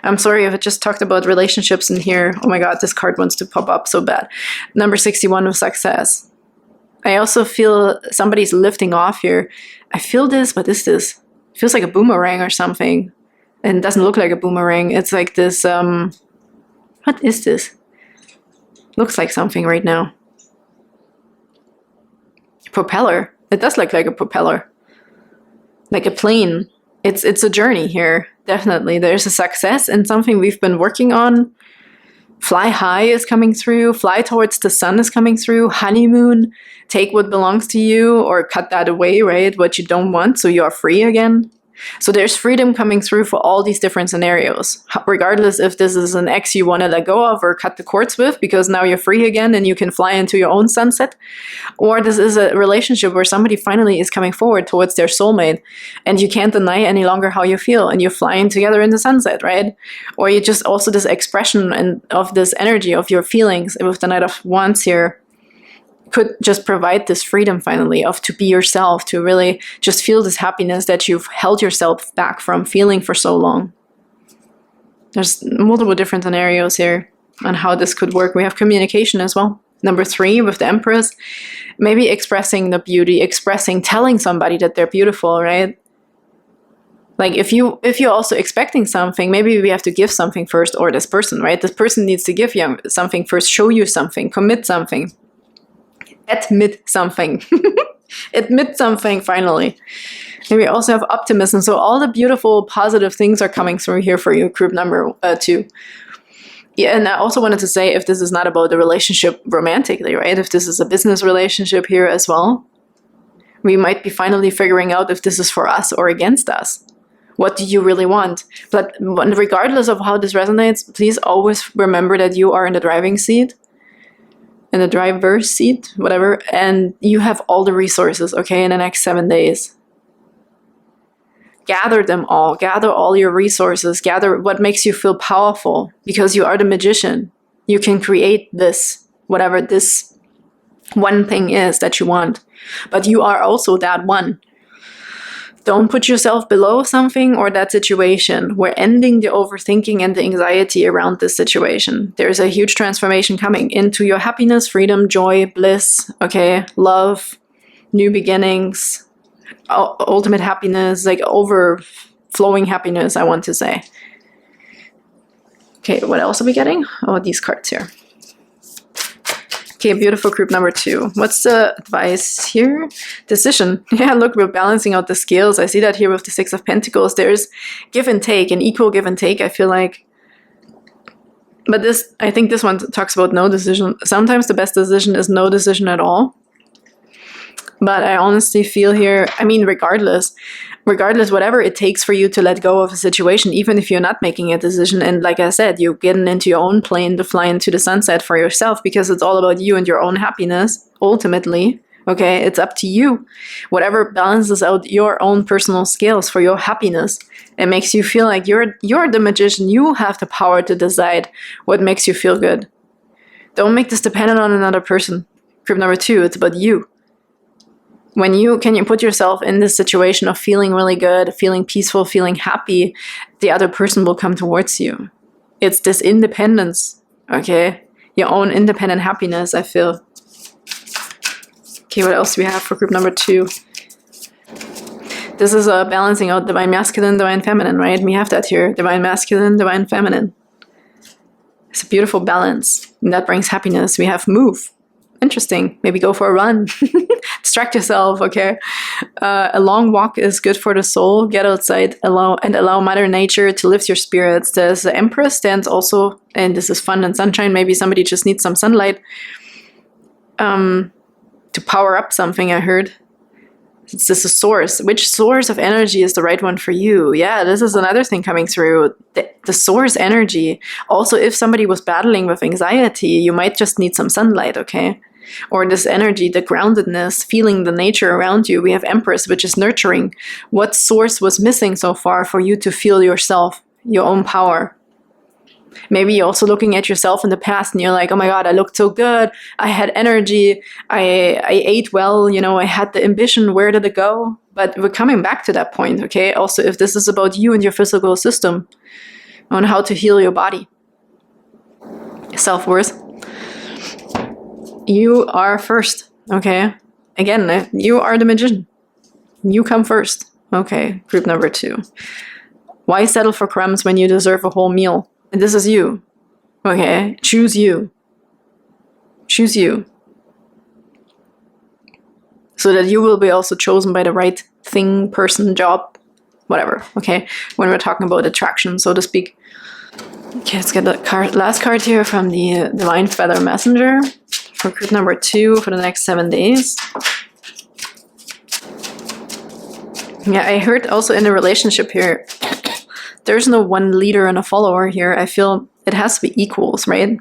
I'm sorry if I just talked about relationships in here. Oh my God, this card wants to pop up so bad. Number 61 of success. I also feel somebody's lifting off here. I feel this, what is this? It feels like a boomerang or something. And it doesn't look like a boomerang. It's like this, what is this? Looks like something right now. Propeller. It does look like a propeller. Like a plane. It's a journey here, definitely. There's a success and something we've been working on. Fly high is coming through. Fly towards the sun is coming through. Honeymoon. Take what belongs to you or cut that away, right? What you don't want, so you are free again. So there's freedom coming through for all these different scenarios, regardless if this is an ex you want to let go of or cut the cords with because now you're free again and you can fly into your own sunset, or this is a relationship where somebody finally is coming forward towards their soulmate and you can't deny any longer how you feel and you're flying together in the sunset, right? Or you just also this expression and of this energy of your feelings with the Knight of Wands here could just provide this freedom finally of to be yourself, to really just feel this happiness that you've held yourself back from feeling for so long. There's multiple different scenarios here on how this could work. We have communication as well. Number 3 with the Empress, maybe expressing the beauty, telling somebody that they're beautiful, right? Like if you're also expecting something, maybe we have to give something first, or this person, right? This person needs to give you something first, show you something, commit something. Admit something. Admit something finally. And we also have optimism. So all the beautiful, positive things are coming through here for you, group number 2. Yeah, and I also wanted to say if this is not about the relationship romantically, right? If this is a business relationship here as well, we might be finally figuring out if this is for us or against us. What do you really want? But regardless of how this resonates, please always remember that you are in the driving seat, in the driver's seat, whatever, and you have all the resources, okay, in the next 7 days. Gather them all. Gather all your resources. Gather what makes you feel powerful, because you are the magician. You can create this, whatever this one thing is that you want. But you are also that one. Don't put yourself below something or that situation. We're ending the overthinking and the anxiety around this situation. There's a huge transformation coming into your happiness, freedom, joy, bliss, okay, love, new beginnings, ultimate happiness, like overflowing happiness, I want to say. Okay, what else are we getting? Oh, these cards here. Okay, beautiful group number 2. What's the advice here? Decision. Yeah, look, we're balancing out the scales. I see that here with the 6 of Pentacles. There's give and take, an equal give and take, I feel like. But I think this one talks about no decision. Sometimes the best decision is no decision at all. But I honestly feel here, I mean, regardless, whatever it takes for you to let go of a situation, even if you're not making a decision, and like I said, you're getting into your own plane to fly into the sunset for yourself, because it's all about you and your own happiness, ultimately, okay? It's up to you. Whatever balances out your own personal scales for your happiness, it makes you feel like you're the magician. You have the power to decide what makes you feel good. Don't make this dependent on another person. Group number 2, it's about you. When you put yourself in this situation of feeling really good, feeling peaceful, feeling happy, the other person will come towards you. It's this independence, okay? Your own independent happiness, I feel. Okay, what else do we have for group number 2? This is a balancing out divine masculine, divine feminine, right? We have that here, divine masculine, divine feminine. It's a beautiful balance, and that brings happiness. We have move. Interesting. Maybe go for a run. Distract yourself, okay? A long walk is good for the soul. Get outside, allow Mother Nature to lift your spirits. There's the Empress stands also, and this is fun and sunshine. Maybe somebody just needs some sunlight to power up something, I heard. It's just a source. Which source of energy is the right one for you? Yeah, this is another thing coming through. The source energy. Also, if somebody was battling with anxiety, you might just need some sunlight, okay? Or this energy, the groundedness, feeling the nature around you. We have Empress, which is nurturing. What source was missing so far for you to feel yourself, your own power? Maybe you're also looking at yourself in the past and you're like, oh my God, I looked so good. I had energy. I ate well. You know, I had the ambition. Where did it go? But we're coming back to that point, okay? Also, if this is about you and your physical system, on how to heal your body. Self-worth. You are first, okay? Again, you are the magician. You come first. Okay, group number 2. Why settle for crumbs when you deserve a whole meal? And this is you. Okay, choose you. Choose you. So that you will be also chosen by the right thing, person, job, whatever, okay? When we're talking about attraction, so to speak. Okay, let's get the last card here from the Divine Feather Messenger for group number 2 for the next 7 days. Yeah, I heard also in a relationship here, there's no one leader and a follower here. I feel it has to be equals, right?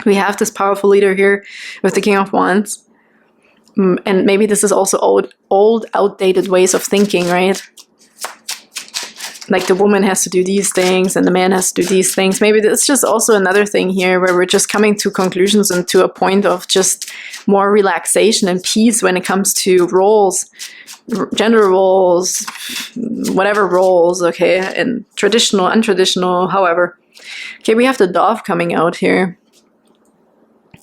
We have this powerful leader here with the King of Wands. And maybe this is also old, outdated ways of thinking, right? Like the woman has to do these things and the man has to do these things. Maybe it's just also another thing here where we're just coming to conclusions and to a point of just more relaxation and peace when it comes to roles, gender roles, whatever roles, okay, and traditional, untraditional, however. Okay, we have the dove coming out here.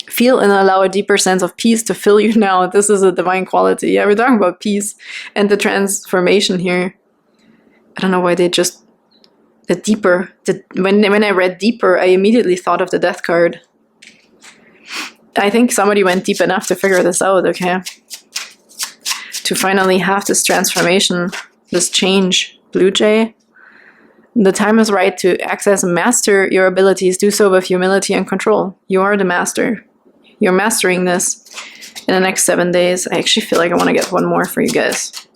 Feel and allow a deeper sense of peace to fill you now. This is a divine quality. Yeah, we're talking about peace and the transformation here. I don't know why they just... The deeper... When I read deeper, I immediately thought of the death card. I think somebody went deep enough to figure this out, okay? To finally have this transformation, this change. Blue Jay. The time is right to access and master your abilities. Do so with humility and control. You are the master. You're mastering this in the next 7 days. I actually feel like I want to get one more for you guys.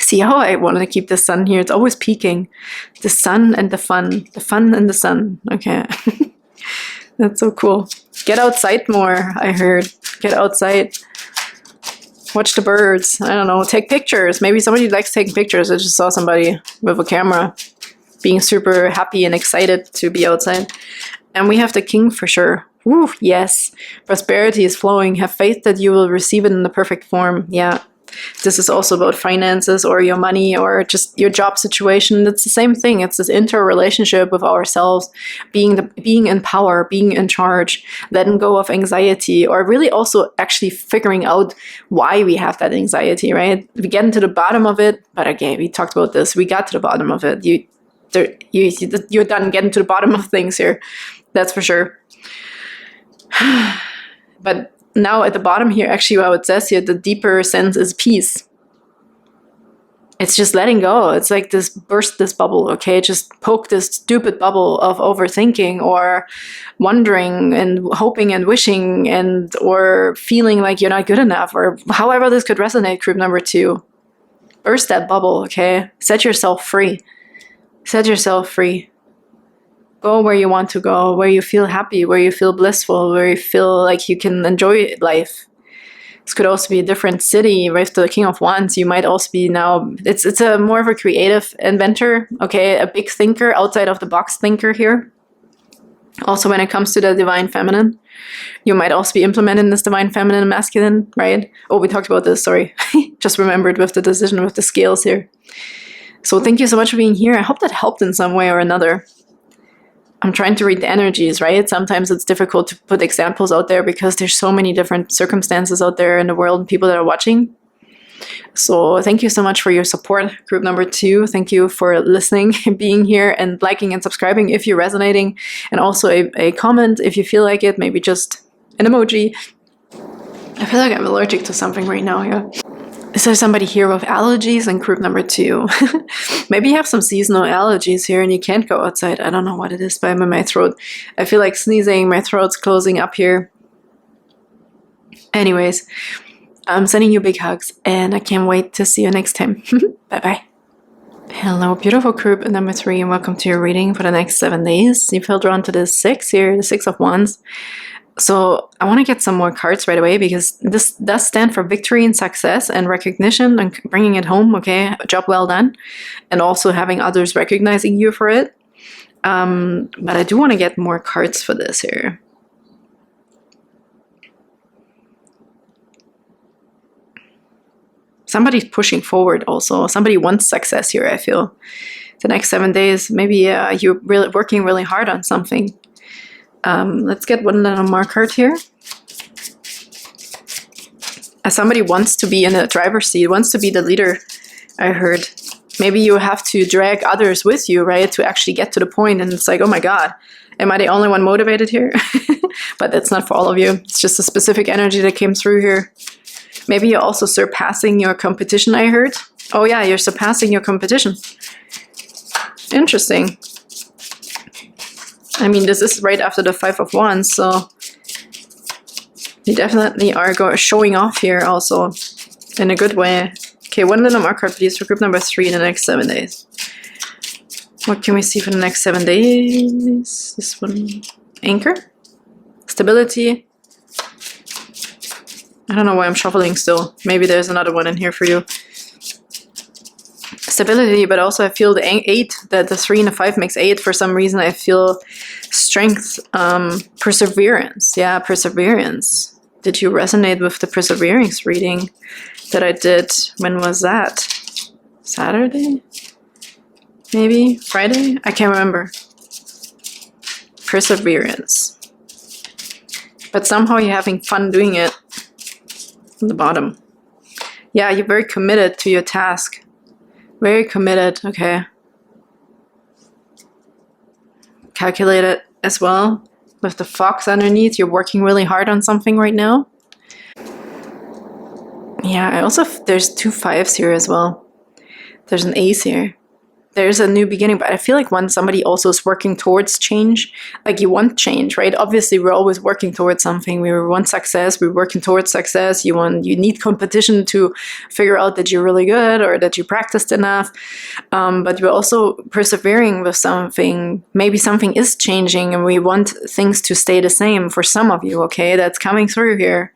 See how I wanted to keep the sun here? It's always peaking. The sun and the fun. The fun and the sun. Okay. That's so cool. Get outside more, I heard. Get outside. Watch the birds. I don't know. Take pictures. Maybe somebody likes taking pictures. I just saw somebody with a camera being super happy and excited to be outside. And we have the king for sure. Woo, yes. Prosperity is flowing. Have faith that you will receive it in the perfect form. Yeah. This is also about finances or your money or just your job situation. It's the same thing. It's this interrelationship with ourselves, being in power, being in charge, letting go of anxiety, or really also actually figuring out why we have that anxiety, right? We get into the bottom of it, but again, we talked about this. We got to the bottom of it. You're done getting to the bottom of things here. That's for sure. But now at the bottom here, actually how it says here, the deeper sense is peace. It's just letting go. It's like this, burst this bubble, okay? Just poke this stupid bubble of overthinking or wondering and hoping and wishing and or feeling like you're not good enough or however this could resonate, group number 2. Burst that bubble, okay? Set yourself free. Set yourself free. Go where you want to go, where you feel happy, where you feel blissful, where you feel like you can enjoy life. This could also be a different city. With the King of Wands, you might also be now... It's a more of a creative inventor, okay? A big thinker, outside of the box thinker here. Also, when it comes to the divine feminine, you might also be implementing this divine feminine and masculine, right? Oh, we talked about this, sorry. Just remembered with the decision with the scales here. So thank you so much for being here. I hope that helped in some way or another. I'm trying to read the energies, right? Sometimes it's difficult to put examples out there because there's so many different circumstances out there in the world and people that are watching. So thank you so much for your support, group number 2. Thank you for listening, being here, and liking and subscribing if you're resonating. And also a comment if you feel like it, maybe just an emoji. I feel like I'm allergic to something right now, yeah. Is there somebody here with allergies in group number 2? Maybe you have some seasonal allergies here and you can't go outside. I don't know what it is, but I'm in my throat. I feel like sneezing, my throat's closing up here. Anyways, I'm sending you big hugs and I can't wait to see you next time. Bye-bye. Hello, beautiful group number 3, and welcome to your reading for the next 7 days. You feel drawn to the 6 here, the 6 of Wands. So I want to get some more cards right away because this does stand for victory and success and recognition and bringing it home, okay? A job well done. And also having others recognizing you for it. But I do want to get more cards for this here. Somebody's pushing forward also. Somebody wants success here, I feel. The next 7 days, maybe you're really working really hard on something. Let's get one more card here. Somebody wants to be in the driver's seat, wants to be the leader, I heard. Maybe you have to drag others with you, right, to actually get to the point. And it's like, oh my God, am I the only one motivated here? But that's not for all of you. It's just a specific energy that came through here. Maybe you're also surpassing your competition, I heard. Oh yeah, you're surpassing your competition. Interesting. I mean, this is right after the 5 of Wands, so you definitely are showing off here also in a good way. Okay, one Lenormand card, please, for group number 3 in the next 7 days. What can we see for the next 7 days? This one. Anchor. Stability. I don't know why I'm shuffling still. Maybe there's another one in here for you. Stability, but also I feel the 8, that the 3 and the 5 makes 8. For some reason, I feel strength, perseverance. Yeah, perseverance. Did you resonate with the perseverance reading that I did? When was that? Saturday? Maybe? Friday? I can't remember. Perseverance. But somehow you're having fun doing it. On the bottom. Yeah, you're very committed to your task. Very committed. Okay. Calculated as well. With the fox underneath, you're working really hard on something right now. Yeah, I also, there's 2 5s here as well. There's an ace here. There's a new beginning, but I feel like when somebody also is working towards change, like you want change, right? Obviously, we're always working towards something. We want success. We're working towards success. You need competition to figure out that you're really good or that you practiced enough. But you're also persevering with something. Maybe something is changing, and we want things to stay the same for some of you. Okay, that's coming through here.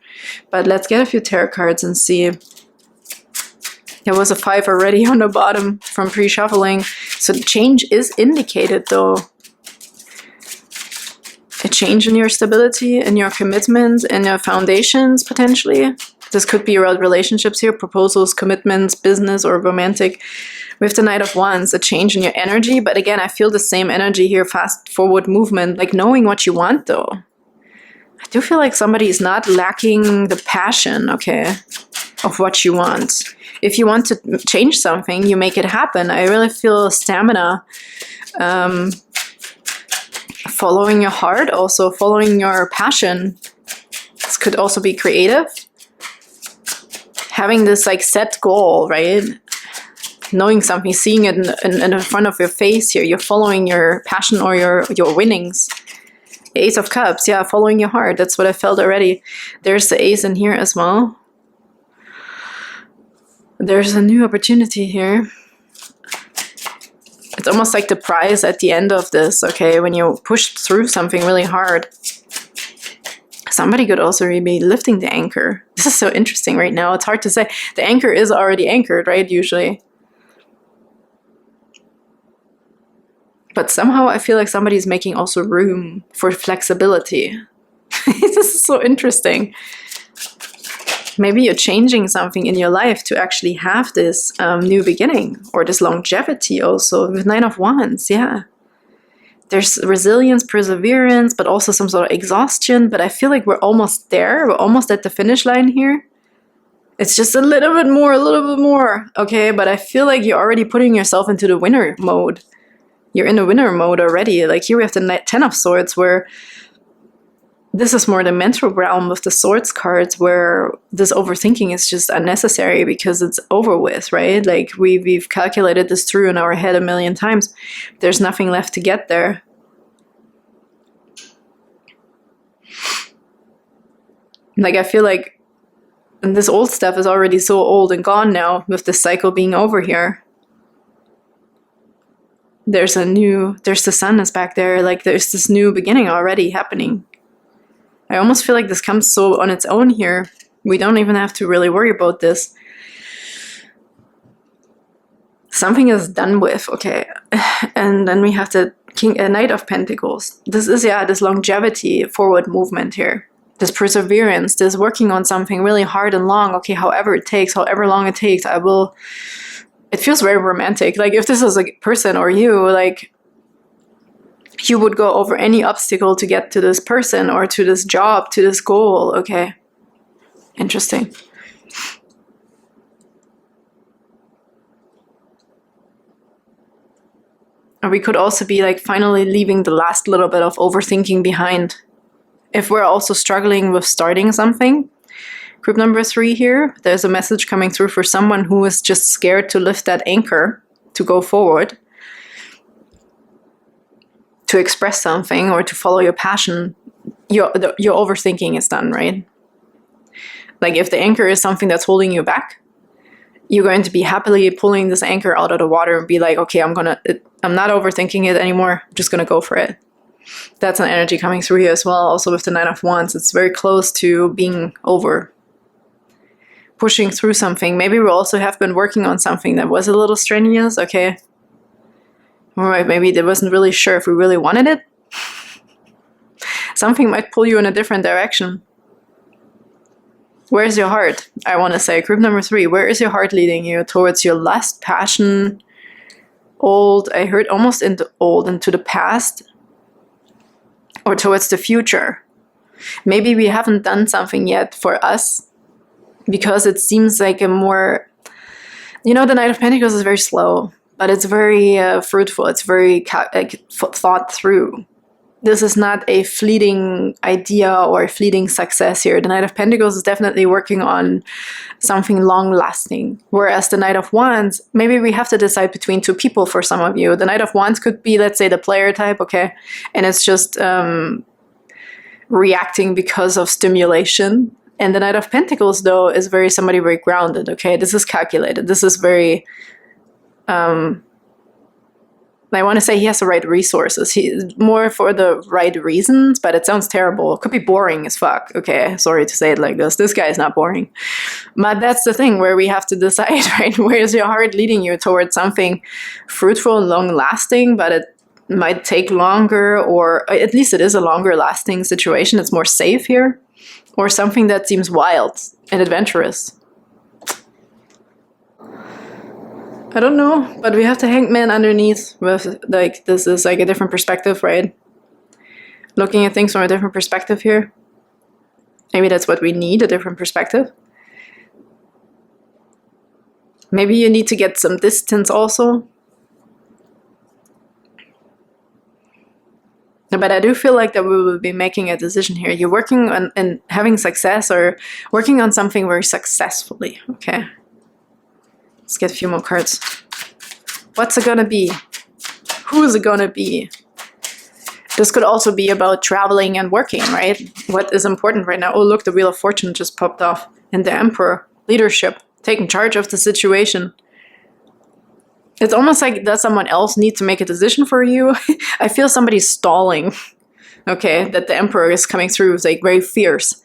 But let's get a few tarot cards and see. There was a 5 already on the bottom from pre-shuffling. So change is indicated though. A change in your stability, in your commitments, in your foundations potentially. This could be around relationships here, proposals, commitments, business, or romantic. With the Knight of Wands, a change in your energy. But again, I feel the same energy here, fast forward movement, like knowing what you want though. I do feel like somebody is not lacking the passion, okay, of what you want. If you want to change something, you make it happen. I really feel stamina. Following your heart, also following your passion. This could also be creative. Having this like set goal, right? Knowing something, seeing it in front of your face here. You're following your passion or your winnings. Ace of Cups, yeah, following your heart. That's what I felt already. There's the ace in here as well. There's a new opportunity here. It's almost like the prize at the end of this, okay? When you pushed through something really hard. Somebody could also be lifting the anchor. This is so interesting right now. It's hard to say. The anchor is already anchored, right? Usually. But somehow I feel like somebody's making also room for flexibility. This is so interesting. Maybe you're changing something in your life to actually have this new beginning or this longevity also with 9 of Wands, yeah. There's resilience, perseverance, but also some sort of exhaustion. But I feel like we're almost there. We're almost at the finish line here. It's just a little bit more, okay? But I feel like you're already putting yourself into the winner mode. You're in the winner mode already. Like here we have the 10 of Swords where this is more the mental realm with the Swords cards where this overthinking is just unnecessary because it's over with, right? Like we've calculated this through in our head a million times. There's nothing left to get there. Like I feel like this old stuff is already so old and gone now with the cycle being over here. There's the sun is back there. Like there's this new beginning already happening. I almost feel like this comes so on its own here. We don't even have to really worry about this. Something is done with, okay. And then we have the Knight of Pentacles. This is, yeah, this longevity, forward movement here. This perseverance, this working on something really hard and long. Okay, however it takes, however long it takes, I will. It feels very romantic. Like if this is a person or you, like you would go over any obstacle to get to this person or to this job, to this goal. Okay. Interesting. Or we could also be like finally leaving the last little bit of overthinking behind. If we're also struggling with starting something. Group number 3 here, there's a message coming through for someone who is just scared to lift that anchor, to go forward, to express something or to follow your passion. Your overthinking is done, right? Like if the anchor is something that's holding you back, you're going to be happily pulling this anchor out of the water and be like, okay, I'm not overthinking it anymore. I'm just gonna go for it. That's an energy coming through here as well. Also with the Nine of Wands, it's very close to being over. Pushing through something. Maybe we also have been working on something that was a little strenuous, okay? Or maybe they wasn't really sure if we really wanted it. Something might pull you in a different direction. Where's your heart? I want to say, group number 3, where is your heart leading you? Towards your lust, passion, old, I heard almost into the past, or towards the future. Maybe we haven't done something yet for us, because it seems like a more, the Knight of Pentacles is very slow, but it's very fruitful. It's very thought through. This is not a fleeting idea or a fleeting success here. The Knight of Pentacles is definitely working on something long-lasting. Whereas the Knight of Wands, maybe we have to decide between 2 people for some of you. The Knight of Wands could be, let's say, the player type, okay? And it's just reacting because of stimulation. And the Knight of Pentacles, though, is somebody very grounded, okay? This is calculated. This is very... I want to say he has the right resources. He's more for the right reasons, but it sounds terrible. It could be boring as fuck. Okay, sorry to say it like this. This guy is not boring. But that's the thing where we have to decide, right? Where is your heart leading you towards something fruitful and long-lasting, but it might take longer, or at least it is a longer-lasting situation. It's more safe here. Or something that seems wild and adventurous. I don't know, but we have the Hangman underneath with, like, this is like a different perspective, right? Looking at things from a different perspective here. Maybe that's what we need, a different perspective. Maybe you need to get some distance also. But I do feel like that we will be making a decision here. You're working on and having success, or working on something very successfully, okay? Let's get a few more cards. What's it gonna be? Who is it gonna be? This could also be about traveling and working, right? What is important right now? Oh, look, the Wheel of Fortune just popped off. And the Emperor. Leadership. Taking charge of the situation. It's almost like, does someone else need to make a decision for you? I feel somebody's stalling. Okay, that the Emperor is coming through. It's like very fierce.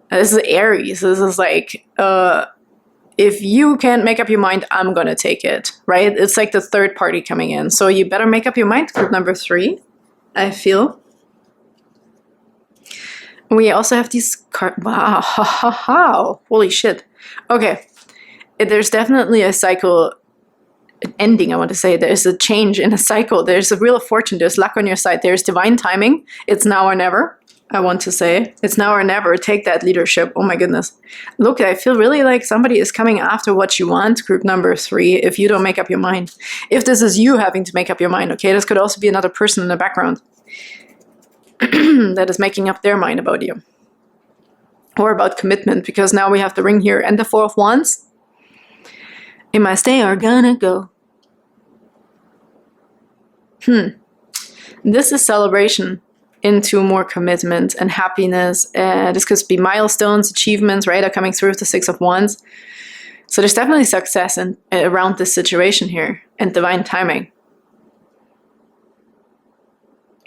This is Aries. This is like, if you can't make up your mind, I'm gonna take it, right? It's like the third party coming in. So you better make up your mind, group number 3, I feel. We also have these cards. Wow, holy shit. Okay, there's definitely a cycle ending, I want to say. There's a change in a cycle. There's a Wheel of Fortune. There's luck on your side. There's divine timing. It's now or never. I want to say. It's now or never. Take that leadership. Oh my goodness. Look, I feel really like somebody is coming after what you want, group number 3, if you don't make up your mind. If this is you having to make up your mind, okay? This could also be another person in the background that is making up their mind about you. Or about commitment, because now we have the Ring here and the 4 of Wands. In my stay or gonna go. This is celebration into more commitment and happiness. This could be milestones, achievements, right, are coming through with the 6 of Wands. So there's definitely success around this situation here, and divine timing.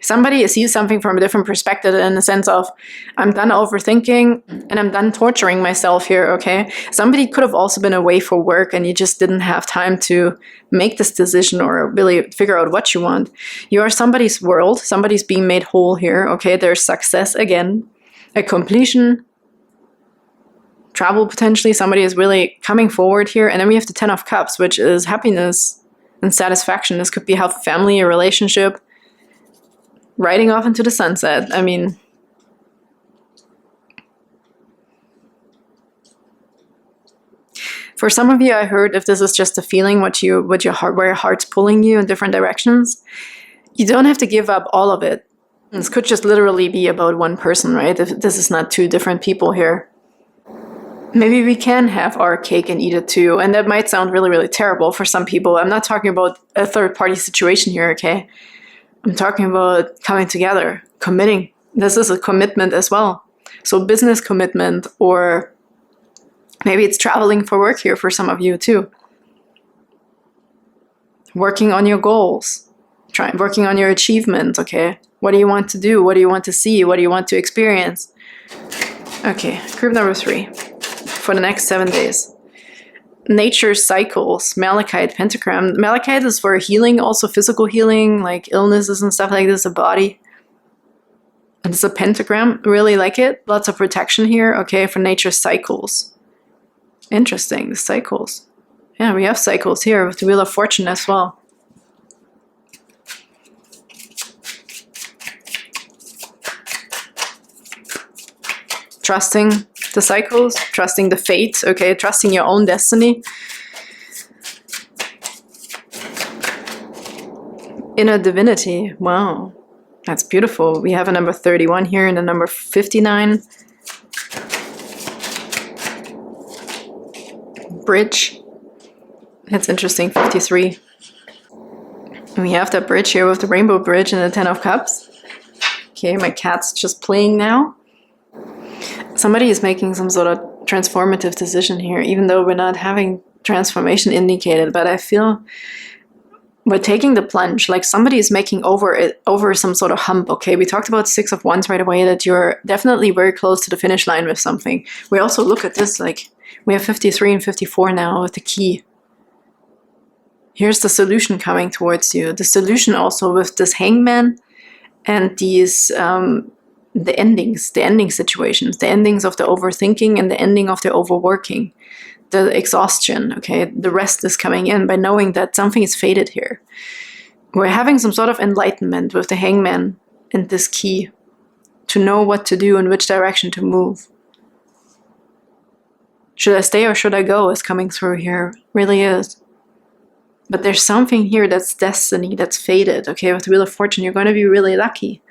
Somebody sees something from a different perspective, in the sense of, I'm done overthinking and I'm done torturing myself here, okay? Somebody could have also been away for work and you just didn't have time to make this decision or really figure out what you want. You are somebody's world. Somebody's being made whole here, okay? There's success again, a completion, travel potentially. Somebody is really coming forward here. And then we have the 10 of Cups, which is happiness and satisfaction. This could be health, family, a relationship. Riding off into the sunset. I mean, for some of you, I heard, if this is just a feeling, where your heart's pulling you in different directions, you don't have to give up all of it. This could just literally be about one person, right? If this is not 2 different people here. Maybe we can have our cake and eat it too. And that might sound really, really terrible for some people. I'm not talking about a third party situation here, okay? I'm talking about coming together, committing. This is a commitment as well. So business commitment or Maybe it's traveling for work here for some of you too. Working on your goals, working on your achievements, okay? What do you want to do? What do you want to see? What do you want to experience? Okay, group number 3 for the next 7 days. Nature cycles, Malachite pentagram. Malachite is for healing, also physical healing, like illnesses and stuff like this, the body. And it's a pentagram, really like it. Lots of protection here, okay, for nature cycles. Interesting, the cycles. Yeah, we have cycles here with the Wheel of Fortune as well. Trusting the cycles, trusting the fate, okay, trusting your own destiny. Inner divinity, wow, that's beautiful. We have a number 31 here and a number 59. Bridge, that's interesting, 53. And we have that bridge here with the rainbow bridge and the 10 of Cups. Okay, my cat's just playing now. Somebody is making some sort of transformative decision here, even though we're not having transformation indicated, but I feel we're taking the plunge, like somebody is making over some sort of hump, okay? We talked about 6 of Wands right away, that you're definitely very close to the finish line with something. We also look at this, like, we have 53 and 54 now with the key. Here's the solution coming towards you. The solution also with this hangman and these, the ending situations, the endings of the overthinking and the ending of the overworking, the exhaustion, okay? The rest is coming in by knowing that something is fated here. We're having some sort of enlightenment with the hangman and this key to know what to do and which direction to move. Should I stay or should I go is coming through here, really is. But there's something here that's destiny, that's fated, okay? With the Wheel of Fortune, you're going to be really lucky.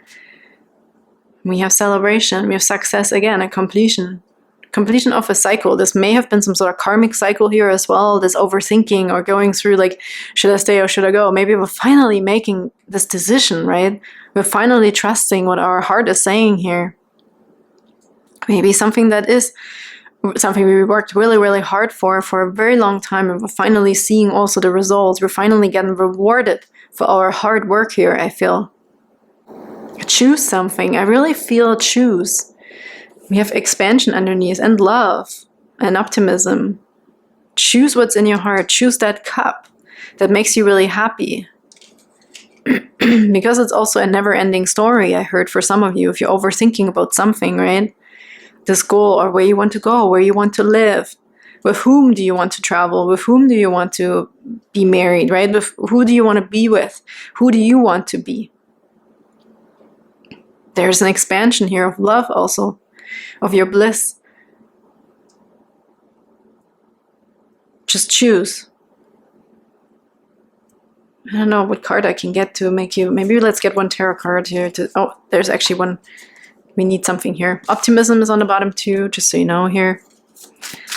We have celebration, we have success again, a completion. Completion of a cycle. This may have been some sort of karmic cycle here as well, this overthinking or going through like, should I stay or should I go? Maybe we're finally making this decision, right? We're finally trusting what our heart is saying here. Maybe something that is something we worked really, really hard for a very long time, and we're finally seeing also the results. We're finally getting rewarded for our hard work here, I feel. Choose something. I really feel choose. We have expansion underneath and love and optimism. Choose what's in your heart. Choose that cup that makes you really happy. Because it's also a never-ending story, I heard, for some of you, if you're overthinking about something, right? This goal, or where you want to go, where you want to live. With whom do you want to travel? With whom do you want to be married, right? With who do you want to be with? Who do you want to be? There's an expansion here of love also, of your bliss. Just choose. I don't know what card I can get to make you, maybe let's get one tarot card here to, oh, there's actually one. We need something here. Optimism is on the bottom too, just so you know here.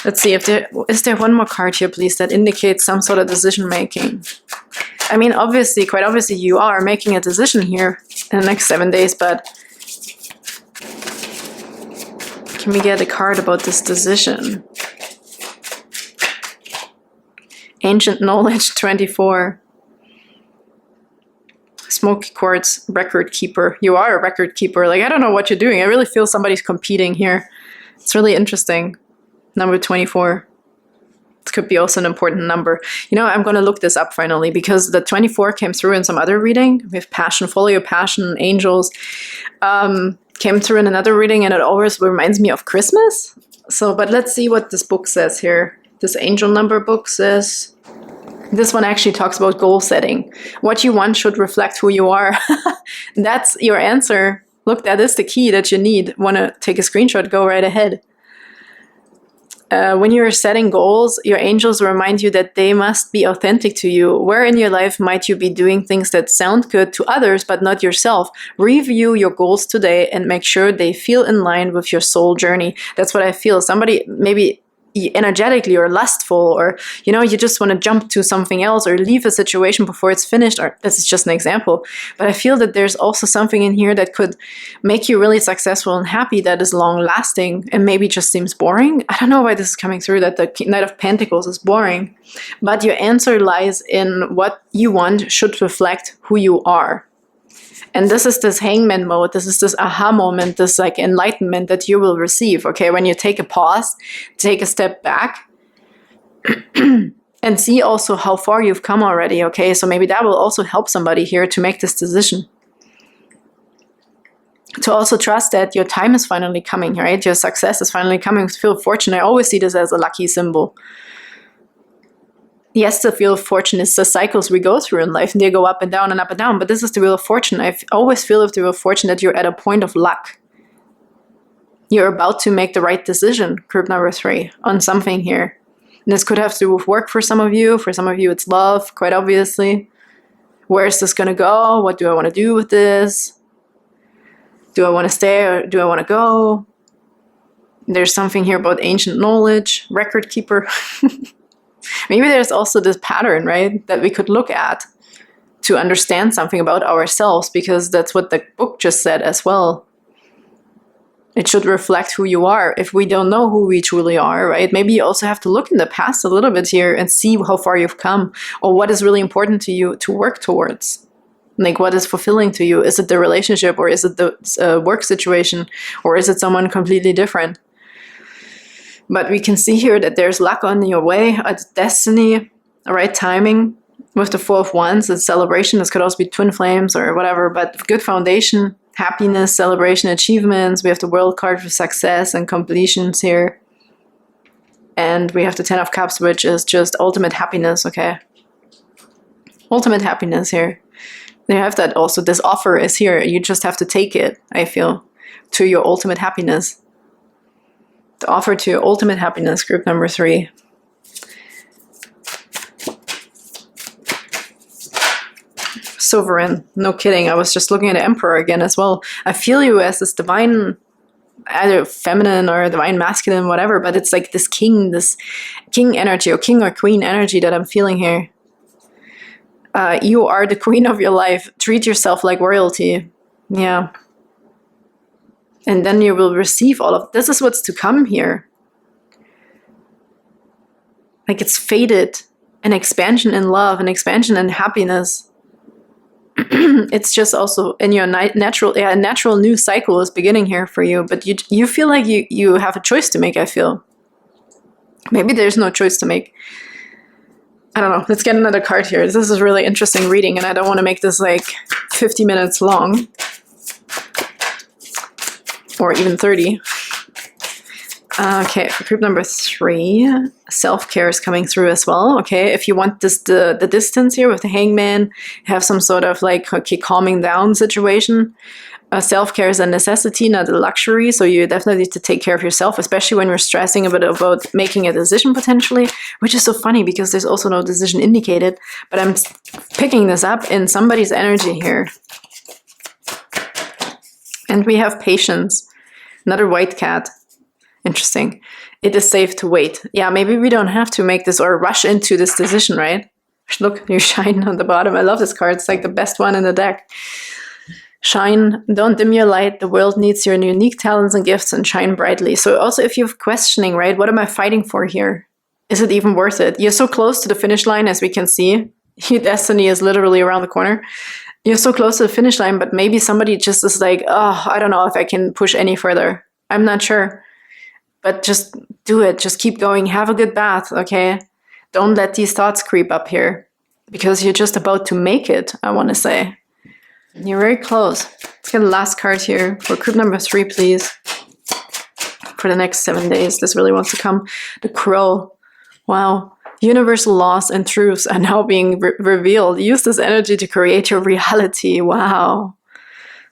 Let's see if is there one more card here, please, that indicates some sort of decision making. I mean, obviously, quite obviously, you are making a decision here in the next 7 days, but can we get a card about this decision? Ancient Knowledge 24. Smoky Quartz, record keeper. You are a record keeper. Like, I don't know what you're doing. I really feel somebody's competing here. It's really interesting. Number 24. This could be also an important number. You know, I'm going to look this up finally, because the 24 came through in some other reading. We have passion, follow your passion, angels. Came through in another reading, and it always reminds me of Christmas. So, but let's see what this book says here. This angel number book says, this one actually talks about goal setting. What you want should reflect who you are. That's your answer. Look, that is the key that you need. Want to take a screenshot? Go right ahead. When you're setting goals, your angels remind you that they must be authentic to you. Where in your life might you be doing things that sound good to others but not yourself? Review your goals today and make sure they feel in line with your soul journey. That's what I feel. Somebody, maybe energetically or lustful, or, you know, you just want to jump to something else or leave a situation before it's finished, or this is just an example. But I feel that there's also something in here that could make you really successful and happy, that is long lasting and maybe just seems boring. I don't know why this is coming through, that the Knight of Pentacles is boring. But your answer lies in what you want should reflect who you are. And this is this hangman mode, this is this aha moment, this like enlightenment that you will receive, okay? When you take a pause, take a step back, and see also how far you've come already, okay? So maybe that will also help somebody here to make this decision. To also trust that your time is finally coming, right? Your success is finally coming. Feel of Fortune, I always see this as a lucky symbol. Yes, the Wheel of Fortune is the cycles we go through in life, and they go up and down and up and down, but this is the Wheel of Fortune. I always feel with the Wheel of Fortune that you're at a point of luck. You're about to make the right decision, group number 3, on something here. And this could have to do with work for some of you it's love, quite obviously. Where is this going to go? What do I want to do with this? Do I want to stay or do I want to go? There's something here about ancient knowledge, record keeper. Maybe there's also this pattern, right, that we could look at to understand something about ourselves, because that's what the book just said as well. It should reflect who you are. If we don't know who we truly are, right, maybe you also have to look in the past a little bit here and see how far you've come, or what is really important to you to work towards. Like, what is fulfilling to you? Is it the relationship, or is it the work situation, or is it someone completely different? But we can see here that there's luck on your way, a destiny, a right timing. With the Four of Wands, it's celebration. This could also be twin flames or whatever, but good foundation, happiness, celebration, achievements. We have the World card for success and completions here. And we have the Ten of Cups, which is just ultimate happiness, okay? Ultimate happiness here. You have that also. This offer is here. You just have to take it, I feel, to your ultimate happiness. The offer to your ultimate happiness, group number 3. Sovereign, no kidding. I was just looking at the Emperor again as well. I feel you as this divine, either feminine or divine masculine, whatever, but it's like this king energy, or king or queen energy that I'm feeling here. You are the queen of your life. Treat yourself like royalty. Yeah. And then you will receive all of this. Is what's to come here. Like, it's fated. An expansion in love, an expansion in happiness. It's just also in your natural new cycle is beginning here for you. But you feel like you have a choice to make, I feel. Maybe there's no choice to make. I don't know. Let's get another card here. This is really interesting reading, and I don't want to make this like 50 minutes long. Or even 30. Okay, group number 3. Self-care is coming through as well. Okay, if you want the distance here with the Hangman, have some sort of like, okay, calming down situation. Self-care is a necessity, not a luxury. So you definitely need to take care of yourself, especially when you're stressing a bit about making a decision potentially, which is so funny because there's also no decision indicated. But I'm picking this up in somebody's energy here. And we have patience. Another white cat. Interesting. It is safe to wait. Yeah, maybe we don't have to make this or rush into this decision, right? Look, you shine on the bottom. I love this card. It's like the best one in the deck. Shine, don't dim your light. The world needs your unique talents and gifts, and shine brightly. So also if you're questioning, right, what am I fighting for here? Is it even worth it? You're so close to the finish line, as we can see. Your destiny is literally around the corner. You're so close to the finish line, but maybe somebody just is like, oh, I don't know if I can push any further. I'm not sure. But just do it. Just keep going. Have a good bath, okay? Don't let these thoughts creep up here, because you're just about to make it, I want to say. You're very close. Let's get the last card here for group number 3, please. For the next 7 days. This really wants to come. The Crow. Wow. Universal laws and truths are now being revealed. Use this energy to create your reality. Wow.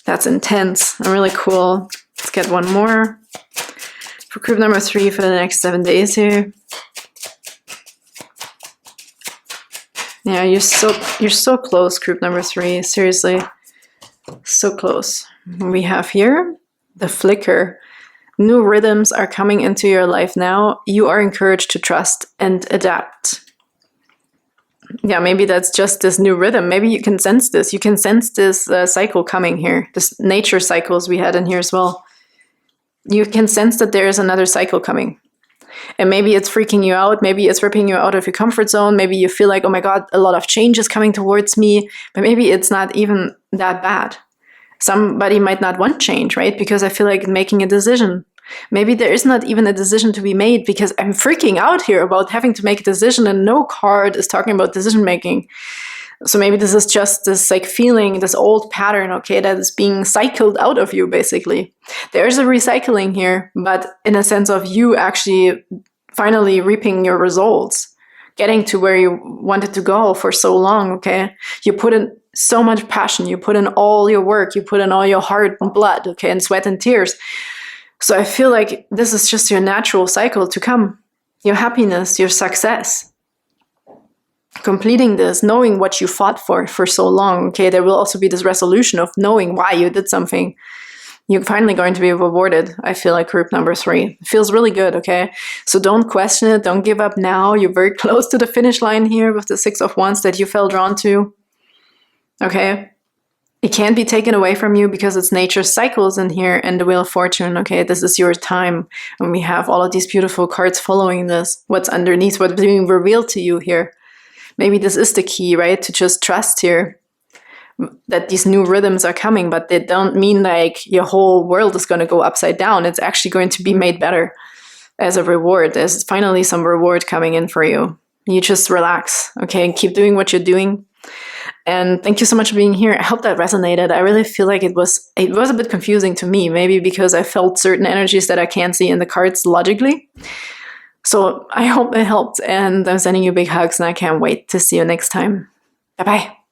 That's intense and really cool. Let's get one more. For group number 3 for the next 7 days here. Yeah, you're so close, group number 3. Seriously. So close. We have here the flicker. New rhythms are coming into your life now. You are encouraged to trust and adapt. Yeah, maybe that's just this new rhythm. Maybe you can sense this. You can sense this cycle coming here, this nature cycles we had in here as well. You can sense that there is another cycle coming. And maybe it's freaking you out. Maybe it's ripping you out of your comfort zone. Maybe you feel like, oh my God, a lot of change is coming towards me. But maybe it's not even that bad. Somebody might not want change, right? Because I feel like making a decision. Maybe there is not even a decision to be made because I'm freaking out here about having to make a decision and no card is talking about decision making. So maybe this is just this like feeling, this old pattern, okay, that is being cycled out of you basically. There's a recycling here, but in a sense of you actually finally reaping your results, getting to where you wanted to go for so long, okay? You put in so much passion, you put in all your work, you put in all your heart and blood, okay, and sweat and tears. So I feel like this is just your natural cycle to come. Your happiness, your success. Completing this, knowing what you fought for so long, okay? There will also be this resolution of knowing why you did something. You're finally going to be rewarded, I feel like group number 3. It feels really good, okay? So don't question it, don't give up now. You're very close to the finish line here with the 6 of Wands that you felt drawn to, okay? It can't be taken away from you because it's nature's cycles in here and the Wheel of Fortune, okay? This is your time. And we have all of these beautiful cards following this. What's underneath, what's being revealed to you here. Maybe this is the key, right? To just trust here that these new rhythms are coming, but they don't mean like your whole world is going to go upside down. It's actually going to be made better as a reward. There's finally some reward coming in for you. You just relax, okay? And keep doing what you're doing. And thank you so much for being here. I hope that resonated. I really feel like it was a bit confusing to me, maybe because I felt certain energies that I can't see in the cards logically. So I hope it helped, and I'm sending you big hugs, and I can't wait to see you next time. Bye-bye.